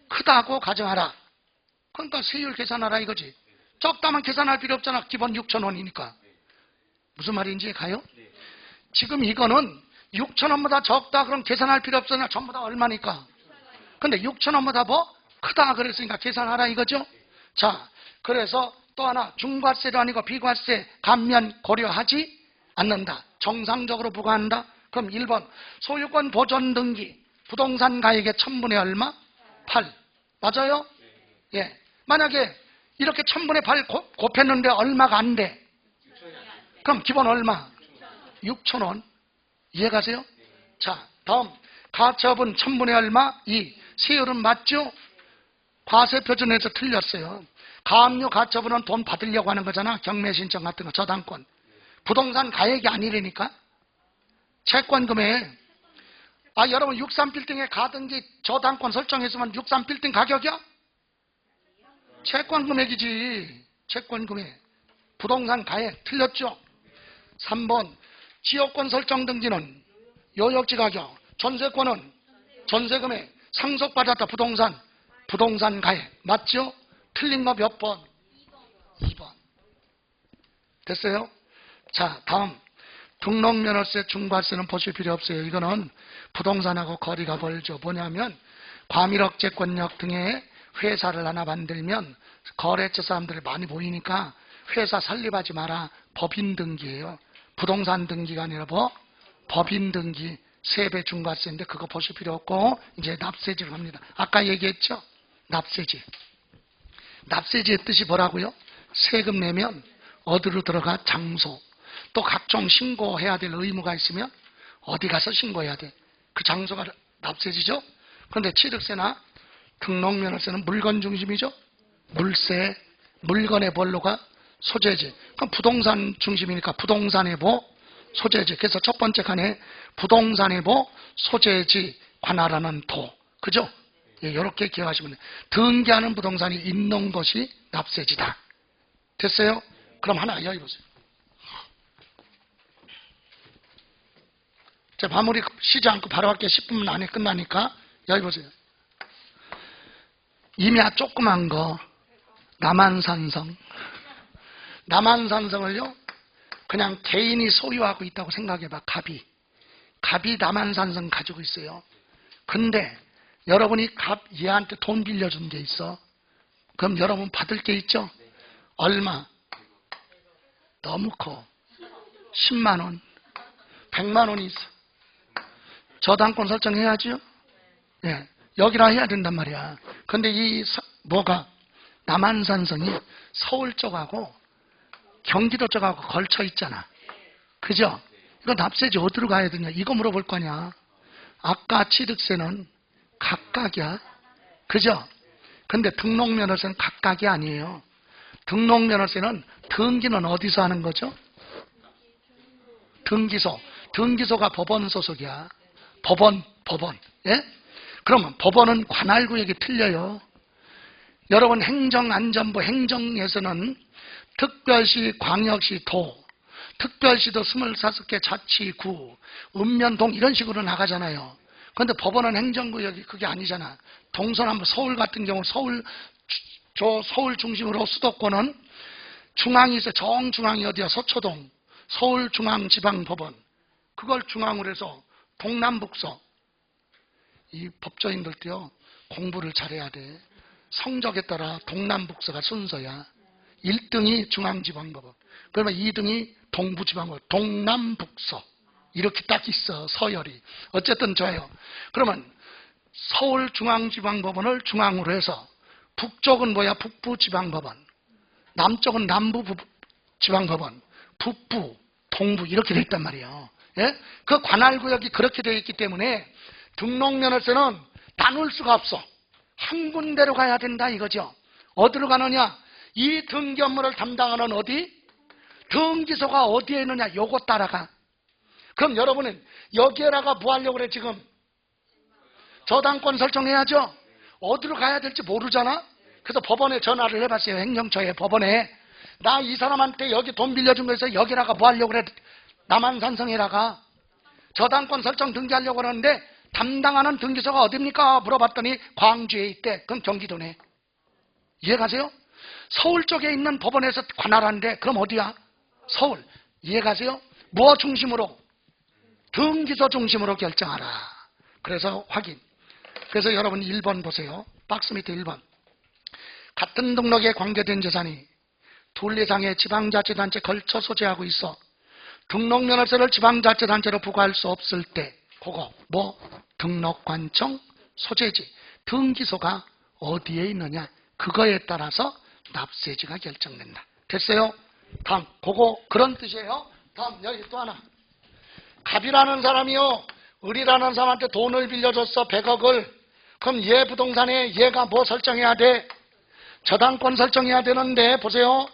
크다고 가정하라. 그러니까 세율 계산하라 이거지. 적다면 계산할 필요 없잖아. 기본 6,000원이니까. 무슨 말인지 가요? 지금 이거는 6,000원보다 적다 그럼 계산할 필요 없으나 전부 다 얼마니까. 근데 6,000원보다 뭐 크다 그랬으니까 계산하라 이거죠. 자, 그래서 또 하나 중과세도 아니고 비과세 감면 고려하지 않는다. 정상적으로 부과한다. 그럼 1번 소유권 보존 등기 부동산 가액의 1000분의 얼마? 8. 맞아요? 예. 만약에 이렇게 1000분의 8 곱했는데 얼마가 안 돼. 그럼 기본 얼마? 6,000원. 이해가세요? 자, 다음 가처분 1000분의 얼마? 2. 세율은 맞죠? 과세표준에서 틀렸어요. 가압류 가처분은 돈 받으려고 하는 거잖아. 경매 신청 같은 거, 저당권. 부동산 가액이 아니라니까. 채권금액. 여러분 63빌딩에 가등기 저당권 설정했으면 63빌딩 가격이야? 채권금액이지. 채권금액. 부동산 가액 틀렸죠? 3번 지역권 설정 등기는 요역지 가격, 전세권은 전세금액, 상속받았다 부동산 가액. 맞죠? 틀린 거 몇 번? 2번. 됐어요? 자, 다음 등록면허세, 중과세는 보실 필요 없어요. 이거는 부동산하고 거리가 멀죠. 뭐냐면 과밀억제권역 등의 회사를 하나 만들면 거래처 사람들이 많이 모이니까 회사 설립하지 마라. 법인 등기예요. 부동산 등기가 아니라 뭐? 법인 등기. 세배 중과세인데 그거 보실 필요 없고 이제 납세지로 갑니다. 아까 얘기했죠? 납세지. 납세지의 뜻이 뭐라고요? 세금 내면 어디로 들어가? 장소. 또 각종 신고해야 될 의무가 있으면 어디 가서 신고해야 돼. 그 장소가 납세지죠? 그런데 취득세나 등록면허세는 물건 중심이죠? 물세, 물건의 본로가 소재지. 그럼 부동산 중심이니까 부동산의 뭐? 소재지. 그래서 첫 번째 칸에 부동산의 뭐? 소재지 관할하는 도. 그죠? 예, 이렇게 기억하시면 돼요. 등기하는 부동산이 있는 것이 납세지다. 됐어요? 그럼 하나 여기 보세요. 자, 마무리 쉬지 않고 바로 할게요. 10분 안에 끝나니까. 여기 보세요. 임야 조그만 거. 남한산성. 남한산성을요, 그냥 개인이 소유하고 있다고 생각해봐. 갑이 남한산성 가지고 있어요. 근데 여러분이 얘한테 돈 빌려준 게 있어. 그럼 여러분 받을 게 있죠? 얼마? 너무 커. 10만 원, 100만 원이 있어. 저당권 설정해야죠? 예, 여기라 해야 된단 말이야. 근데 뭐가? 남한산성이 서울 쪽하고 경기도 쪽하고 걸쳐 있잖아. 그죠? 이거 납세지 어디로 가야 되냐? 이거 물어볼 거냐? 아까 취득세는 각각이야. 그죠? 근데 등록면허세는 각각이 아니에요. 등록면허세는 등기는 어디서 하는 거죠? 등기소. 등기소가 법원 소속이야. 법원. 예? 그러면 법원은 관할구역이 틀려요. 여러분 행정안전부 행정에서는 특별시, 광역시, 도, 특별시도 25개 자치구, 읍면동 이런 식으로 나가잖아요. 그런데 법원은 행정구역이 그게 아니잖아. 동서남부 서울 같은 경우 서울 중심으로 수도권은 중앙이 있어요. 정중앙이 어디야? 서초동. 서울중앙지방법원. 그걸 중앙으로 해서 동남북서. 이 법조인들도요, 공부를 잘해야 돼. 성적에 따라 동남북서가 순서야. 1등이 중앙지방법원. 그러면 2등이 동부지방법원. 동남북서. 이렇게 딱 있어, 서열이. 어쨌든 좋아요. 그러면 서울중앙지방법원을 중앙으로 해서 북쪽은 뭐야? 북부지방법원. 남쪽은 남부지방법원. 북부, 동부 이렇게 돼 있단 말이에요. 예? 그 관할구역이 그렇게 되어 있기 때문에 등록면허세는 나눌 수가 없어. 한 군데로 가야 된다 이거죠. 어디로 가느냐? 이 등기 업무를 담당하는 어디? 등기소가 어디에 있느냐? 요거 따라가. 그럼 여러분은 여기에다가 뭐 하려고 그래 지금? 저당권 설정해야죠. 어디로 가야 될지 모르잖아. 그래서 법원에 전화를 해봤어요. 행정처에, 법원에. 나 이 사람한테 여기 돈 빌려준 거에서 여기다가 뭐 하려고 그래. 남한산성에다가 저당권 설정 등기하려고 그러는데 담당하는 등기소가 어딥니까? 물어봤더니 광주에 있대. 그럼 경기도네. 이해가세요? 서울 쪽에 있는 법원에서 관할하는데 그럼 어디야? 서울. 이해가세요? 뭐 중심으로? 등기소 중심으로 결정하라. 그래서 확인. 그래서 여러분 1번 보세요. 박스 밑에 1번. 같은 등록에 관계된 재산이 둘 이상의 지방자치단체에 걸쳐 소재하고 있어 등록면허세를 지방자치단체로 부과할 수 없을 때 그거 뭐 등록관청 소재지 등기소가 어디에 있느냐 그거에 따라서 납세지가 결정된다. 됐어요? 다음 그거 그런 뜻이에요. 다음 여기 또 하나. 갑이라는 사람이요 을이라는 사람한테 돈을 빌려줬어 100억을. 그럼 얘 부동산에 얘가 뭐 설정해야 돼? 저당권 설정해야 되는데 보세요.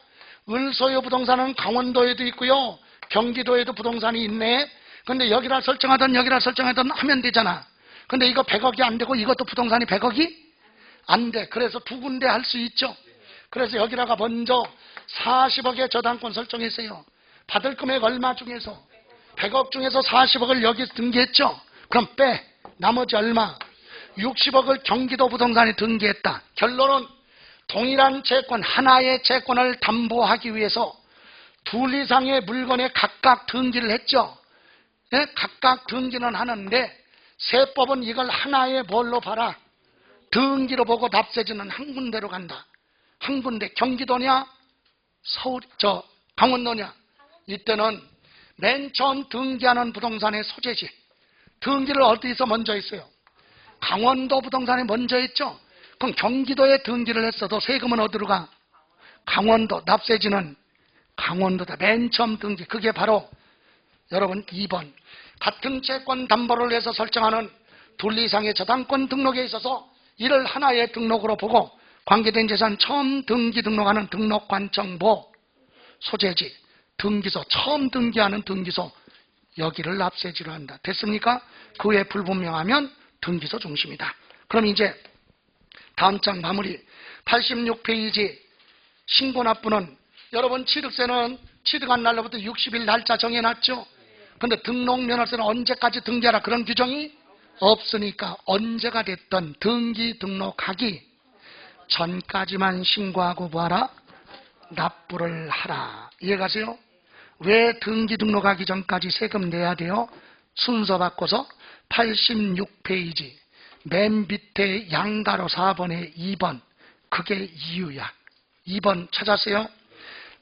을 소유 부동산은 강원도에도 있고요 경기도에도 부동산이 있네. 근데 여기다 설정하든 여기다 설정하든 하면 되잖아. 근데 이거 100억이 안 되고 이것도 부동산이 100억이 안 돼. 그래서 두 군데 할 수 있죠. 그래서 여기다가 먼저 40억의 저당권 설정했어요. 받을 금액 얼마 중에서 100억 중에서 40억을 여기 등기했죠. 그럼 빼. 나머지 얼마? 60억을 경기도 부동산에 등기했다. 결론은 동일한 채권, 하나의 채권을 담보하기 위해서 둘 이상의 물건에 각각 등기를 했죠. 예? 각각 등기는 하는데 세법은 이걸 하나의 뭘로 봐라? 등기로 보고 납세지는 한 군데로 간다. 한 군데. 경기도냐? 서울, 강원도냐? 이때는 맨 처음 등기하는 부동산의 소재지. 등기를 어디서 먼저 했어요? 강원도 부동산에 먼저 했죠. 그럼 경기도에 등기를 했어도 세금은 어디로 가? 강원도. 납세지는 강원도다. 맨 처음 등기. 그게 바로 여러분 2번. 같은 채권 담보를 해서 설정하는 둘 이상의 저당권 등록에 있어서 이를 하나의 등록으로 보고 관계된 재산 처음 등기 등록하는 등록관청보 소재지. 등기소. 처음 등기하는 등기소. 여기를 납세지로 한다. 됐습니까? 그 외에 불분명하면 등기소 중심이다. 그럼 이제 다음 장 마무리. 86페이지 신고납부는 여러분 취득세는 취득한 날로부터 60일 날짜 정해놨죠. 근데 등록면허세는 언제까지 등기하라 그런 규정이 없으니까 언제가 됐든 등기 등록하기 전까지만 신고하고 뭐하라? 납부를 하라. 이해가세요? 왜 등기 등록하기 전까지 세금 내야 돼요? 순서 바꿔서 86페이지 맨 밑에 양가로 4번에 2번. 그게 이유야. 2번 찾았어요?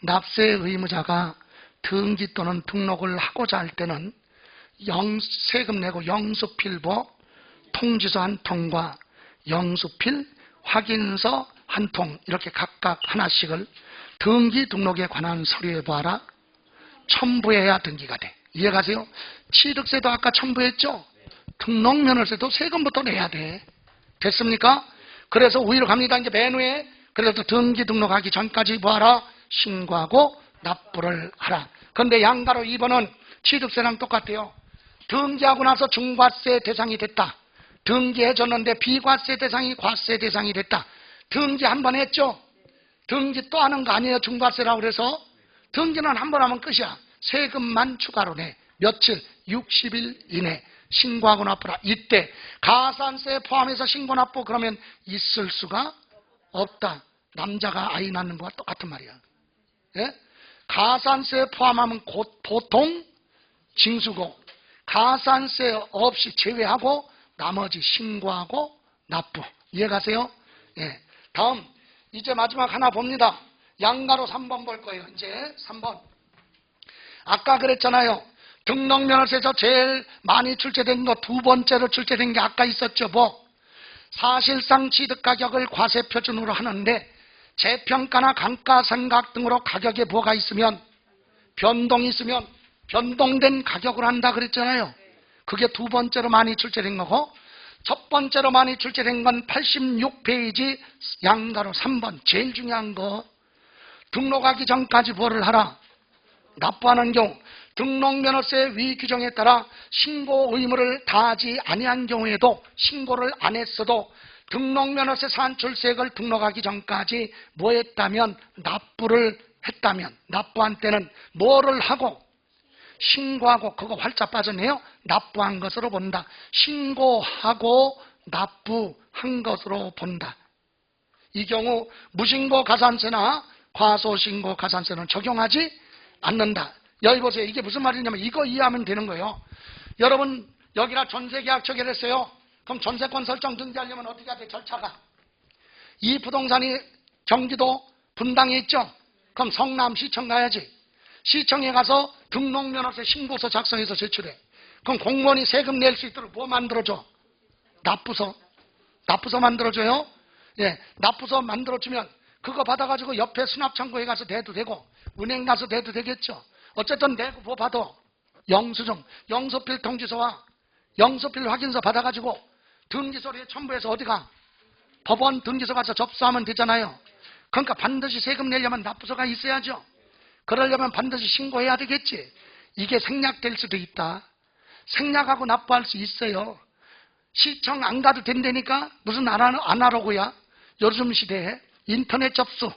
납세 의무자가 등기 또는 등록을 하고자 할 때는 세금 내고 영수필보 통지서 한 통과 영수필 확인서 한 통 이렇게 각각 하나씩을 등기 등록에 관한 서류에 봐라. 첨부해야 등기가 돼. 이해가세요? 취득세도 아까 첨부했죠? 등록면허세도 세금부터 내야 돼. 됐습니까? 그래서 우위로 갑니다. 이제 맨 위에 그래서 등기 등록하기 전까지 뭐하라? 신고하고 납부를 하라. 그런데 양가로 2번은 취득세랑 똑같아요. 등기하고 나서 중과세 대상이 됐다. 등기해줬는데 비과세 대상이 과세 대상이 됐다. 등기 한 번 했죠? 등기 또 하는 거 아니에요? 중과세라고 그래서 등기는 한 번 하면 끝이야. 세금만 추가로 내. 며칠? 60일 이내 신고하고 납부라. 이때 가산세 포함해서 신고 납부 그러면 있을 수가 없다. 남자가 아이 낳는 거와 똑같은 말이야. 예? 가산세 포함하면 보통 징수고 가산세 없이 제외하고 나머지 신고하고 납부. 이해가세요? 예. 다음 이제 마지막 하나 봅니다. 양가로 3번 볼 거예요. 이제 3번. 아까 그랬잖아요. 등록면허세에서 제일 많이 출제된 거 두 번째로 출제된 게 아까 있었죠. 뭐? 사실상 취득가격을 과세표준으로 하는데 재평가나 감가상각 등으로 가격에 뭐가 있으면 변동이 있으면 변동된 가격으로 한다 그랬잖아요. 그게 두 번째로 많이 출제된 거고 첫 번째로 많이 출제된 건 86페이지 양가로 3번 제일 중요한 거. 등록하기 전까지 뭐를 하라? 납부하는 경우 등록면허세 위 규정에 따라 신고 의무를 다하지 아니한 경우에도 신고를 안 했어도 등록면허세 산출세액을 등록하기 전까지 뭐 했다면, 납부를 했다면, 납부한 때는 뭐를 하고 신고하고, 그거 활자 빠졌네요. 납부한 것으로 본다. 신고하고 납부한 것으로 본다. 이 경우 무신고 가산세나 과소신고 가산세는 적용하지 않는다. 여기 보세요. 이게 무슨 말이냐면 이거 이해하면 되는 거예요. 여러분 여기다 전세계약 체결했어요. 그럼 전세권 설정 등기하려면 어떻게 해야 돼? 절차가. 이 부동산이 경기도 분당에 있죠. 그럼 성남시청 가야지. 시청에 가서 등록면허세 신고서 작성해서 제출해. 그럼 공무원이 세금 낼 수 있도록 뭐 만들어줘? 납부서. 납부서 만들어줘요. 예, 납부서 만들어주면 그거 받아가지고 옆에 수납창고에 가서 대도 되고 은행 가서 대도 되겠죠. 어쨌든 내고 뭐 받아? 영수증, 영수필 통지서와 영수필 확인서 받아가지고 등기소리에 첨부해서 어디가? 법원 등기소 가서 접수하면 되잖아요. 그러니까 반드시 세금 내려면 납부서가 있어야죠. 그러려면 반드시 신고해야 되겠지. 이게 생략될 수도 있다. 생략하고 납부할 수 있어요. 시청 안 가도 된다니까? 무슨 아날로그야? 요즘 시대에 인터넷 접수,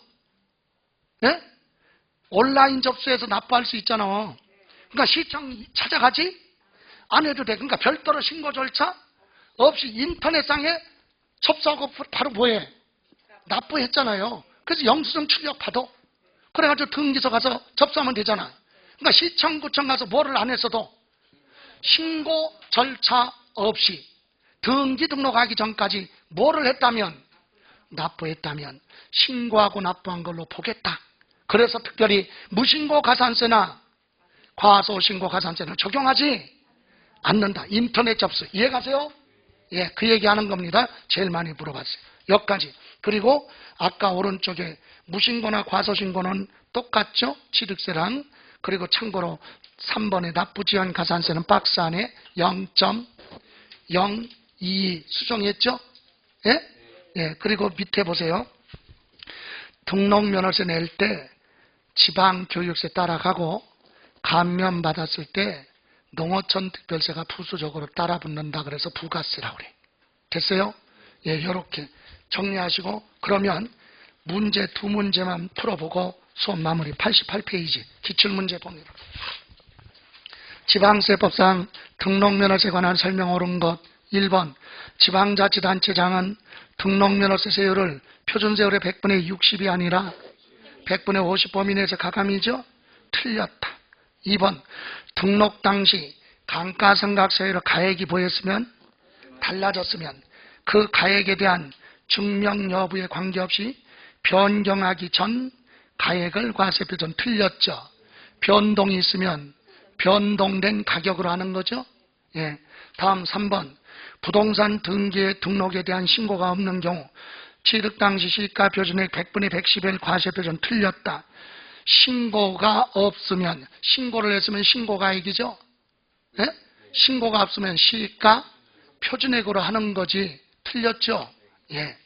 예? 온라인 접수해서 납부할 수 있잖아. 그러니까 시청 찾아가지? 안 해도 돼. 그러니까 별도로 신고 절차 없이 인터넷상에 접수하고 바로 뭐해? 납부했잖아요. 그래서 영수증 출력 받아. 그래가지고 등기소 가서 접수하면 되잖아. 그러니까 시청, 구청 가서 뭐를 안 했어도 신고 절차 없이 등기 등록하기 전까지 뭐를 했다면? 납부했다면 신고하고 납부한 걸로 보겠다. 그래서 특별히 무신고 가산세나 과소신고 가산세는 적용하지 않는다. 인터넷 접수. 이해가세요? 예, 그 얘기하는 겁니다. 제일 많이 물어봤어요. 여기까지. 그리고 아까 오른쪽에 무신고나 과소신고는 똑같죠? 취득세랑. 그리고 참고로 3번에 납부지연 가산세는 박스 안에 0.02 수정했죠? 예? 예, 그리고 밑에 보세요. 등록면허세 낼 때 지방교육세 따라가고 감면받았을 때 농어촌 특별세가 부수적으로 따라 붙는다 그래서 부가세라고 그래. 됐어요? 예, 요렇게 정리하시고 그러면 문제 두 문제만 풀어보고 수업 마무리. 88페이지 기출문제 봅니다. 지방세법상 등록면허세에 관한 설명 옳은 것. 1번 지방자치단체장은 등록면허세 세율을 표준세율의 100분의 60이 아니라 100분의 50 범위 내에서 가감이죠? 틀렸다. 2번 등록 당시 감가상각세율의 가액이 보였으면 달라졌으면 그 가액에 대한 증명 여부에 관계없이 변경하기 전 가액을 과세표준. 틀렸죠. 변동이 있으면 변동된 가격으로 하는 거죠. 예. 다음 3번 부동산 등기의 등록에 대한 신고가 없는 경우 취득 당시 시가 표준액 100분의 110의 과세표준. 틀렸다. 신고가 없으면, 신고를 했으면 신고가액이죠. 예? 신고가 없으면 시가 표준액으로 하는 거지. 틀렸죠. 예.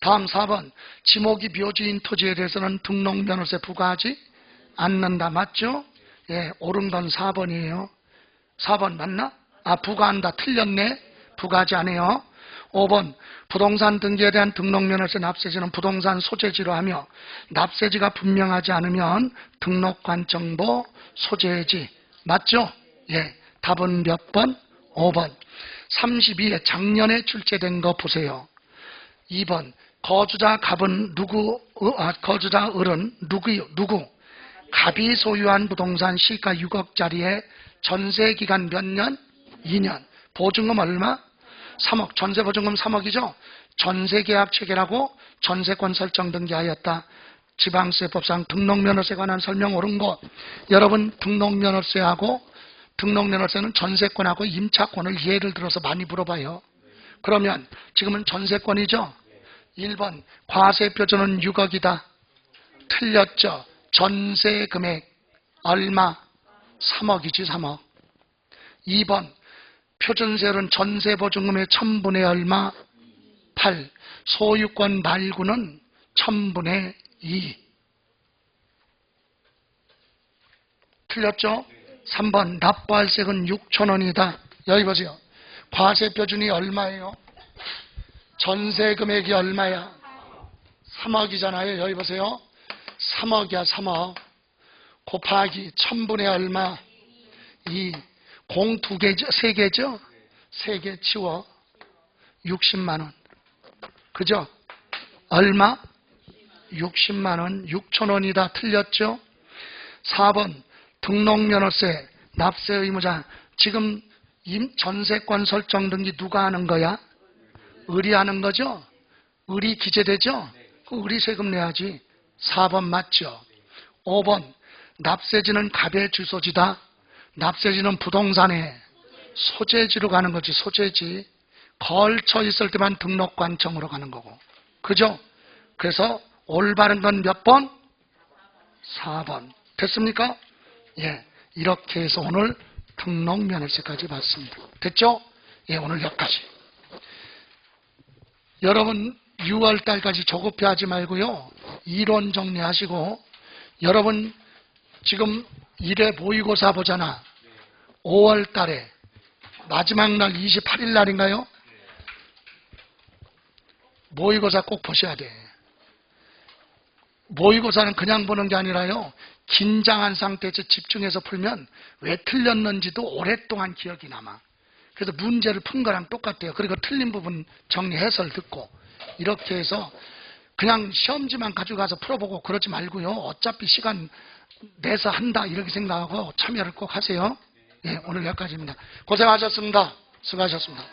다음 4번 지목이 묘지인 토지에 대해서는 등록면허세 부과하지 않는다. 맞죠? 예, 옳은 건 4번이에요. 4번 맞나? 아, 부과한다. 틀렸네. 부과하지 않아요. 5번 부동산 등기에 대한 등록면허세 납세지는 부동산 소재지로 하며 납세지가 분명하지 않으면 등록관정보 소재지. 맞죠? 예. 답은 몇 번? 5번. 32에 작년에 출제된 거 보세요. 2번 거주자 갑은 거주자 을은 누구? 갑이 소유한 부동산 시가 6억짜리에 전세기간 몇 년? 2년. 보증금 얼마? 3억. 전세보증금 3억이죠? 전세계약 체결하고 전세권 설정 등기하였다. 지방세법상 등록면허세에 관한 설명 옳은 것. 여러분 등록면허세는 전세권하고 임차권을 예를 들어서 많이 물어봐요. 그러면 지금은 전세권이죠? 1번 과세표준은 6억이다. 틀렸죠. 전세금액 얼마? 3억이지 3억. 2번 표준세율은 전세보증금의 1000분의 얼마? 8. 소유권 말고는 1000분의 2. 틀렸죠? 3번 납부할세금은 6,000원이다. 여기 보세요. 과세표준이 얼마예요? 전세 금액이 얼마야? 3억이잖아요. 여기 보세요. 3억이야, 3억. 곱하기 1000분의 얼마? 2. 공 2개죠? 3개죠? 3개 치워. 60만 원. 그죠? 얼마? 60만 원. 6천 원이다. 틀렸죠? 4번. 등록면허세, 납세 의무자. 지금 전세권 설정 등기 누가 하는 거야? 을이 하는 거죠? 을이 기재되죠? 그 을이 세금 내야지. 4번 맞죠? 5번. 납세지는 갑의 주소지다. 납세지는 부동산의 소재지로 가는 거지. 소재지. 걸쳐 있을 때만 등록관청으로 가는 거고. 그죠? 그래서 올바른 건 몇 번? 4번. 됐습니까? 예. 이렇게 해서 오늘 등록면허세까지 봤습니다. 됐죠? 예, 오늘 여기까지. 여러분 6월달까지 조급해 하지 말고요. 이론 정리하시고, 여러분 지금 1회 모의고사 보잖아. 5월달에 마지막 날 28일 날인가요? 모의고사 꼭 보셔야 돼. 모의고사는 그냥 보는 게 아니라요. 긴장한 상태에서 집중해서 풀면 왜 틀렸는지도 오랫동안 기억이 남아. 그래서 문제를 푼 거랑 똑같아요. 그리고 틀린 부분 정리 해설 듣고 이렇게 해서 그냥 시험지만 가져가서 풀어보고 그러지 말고요. 어차피 시간 내서 한다 이렇게 생각하고 참여를 꼭 하세요. 예, 오늘 여기까지입니다. 고생하셨습니다. 수고하셨습니다.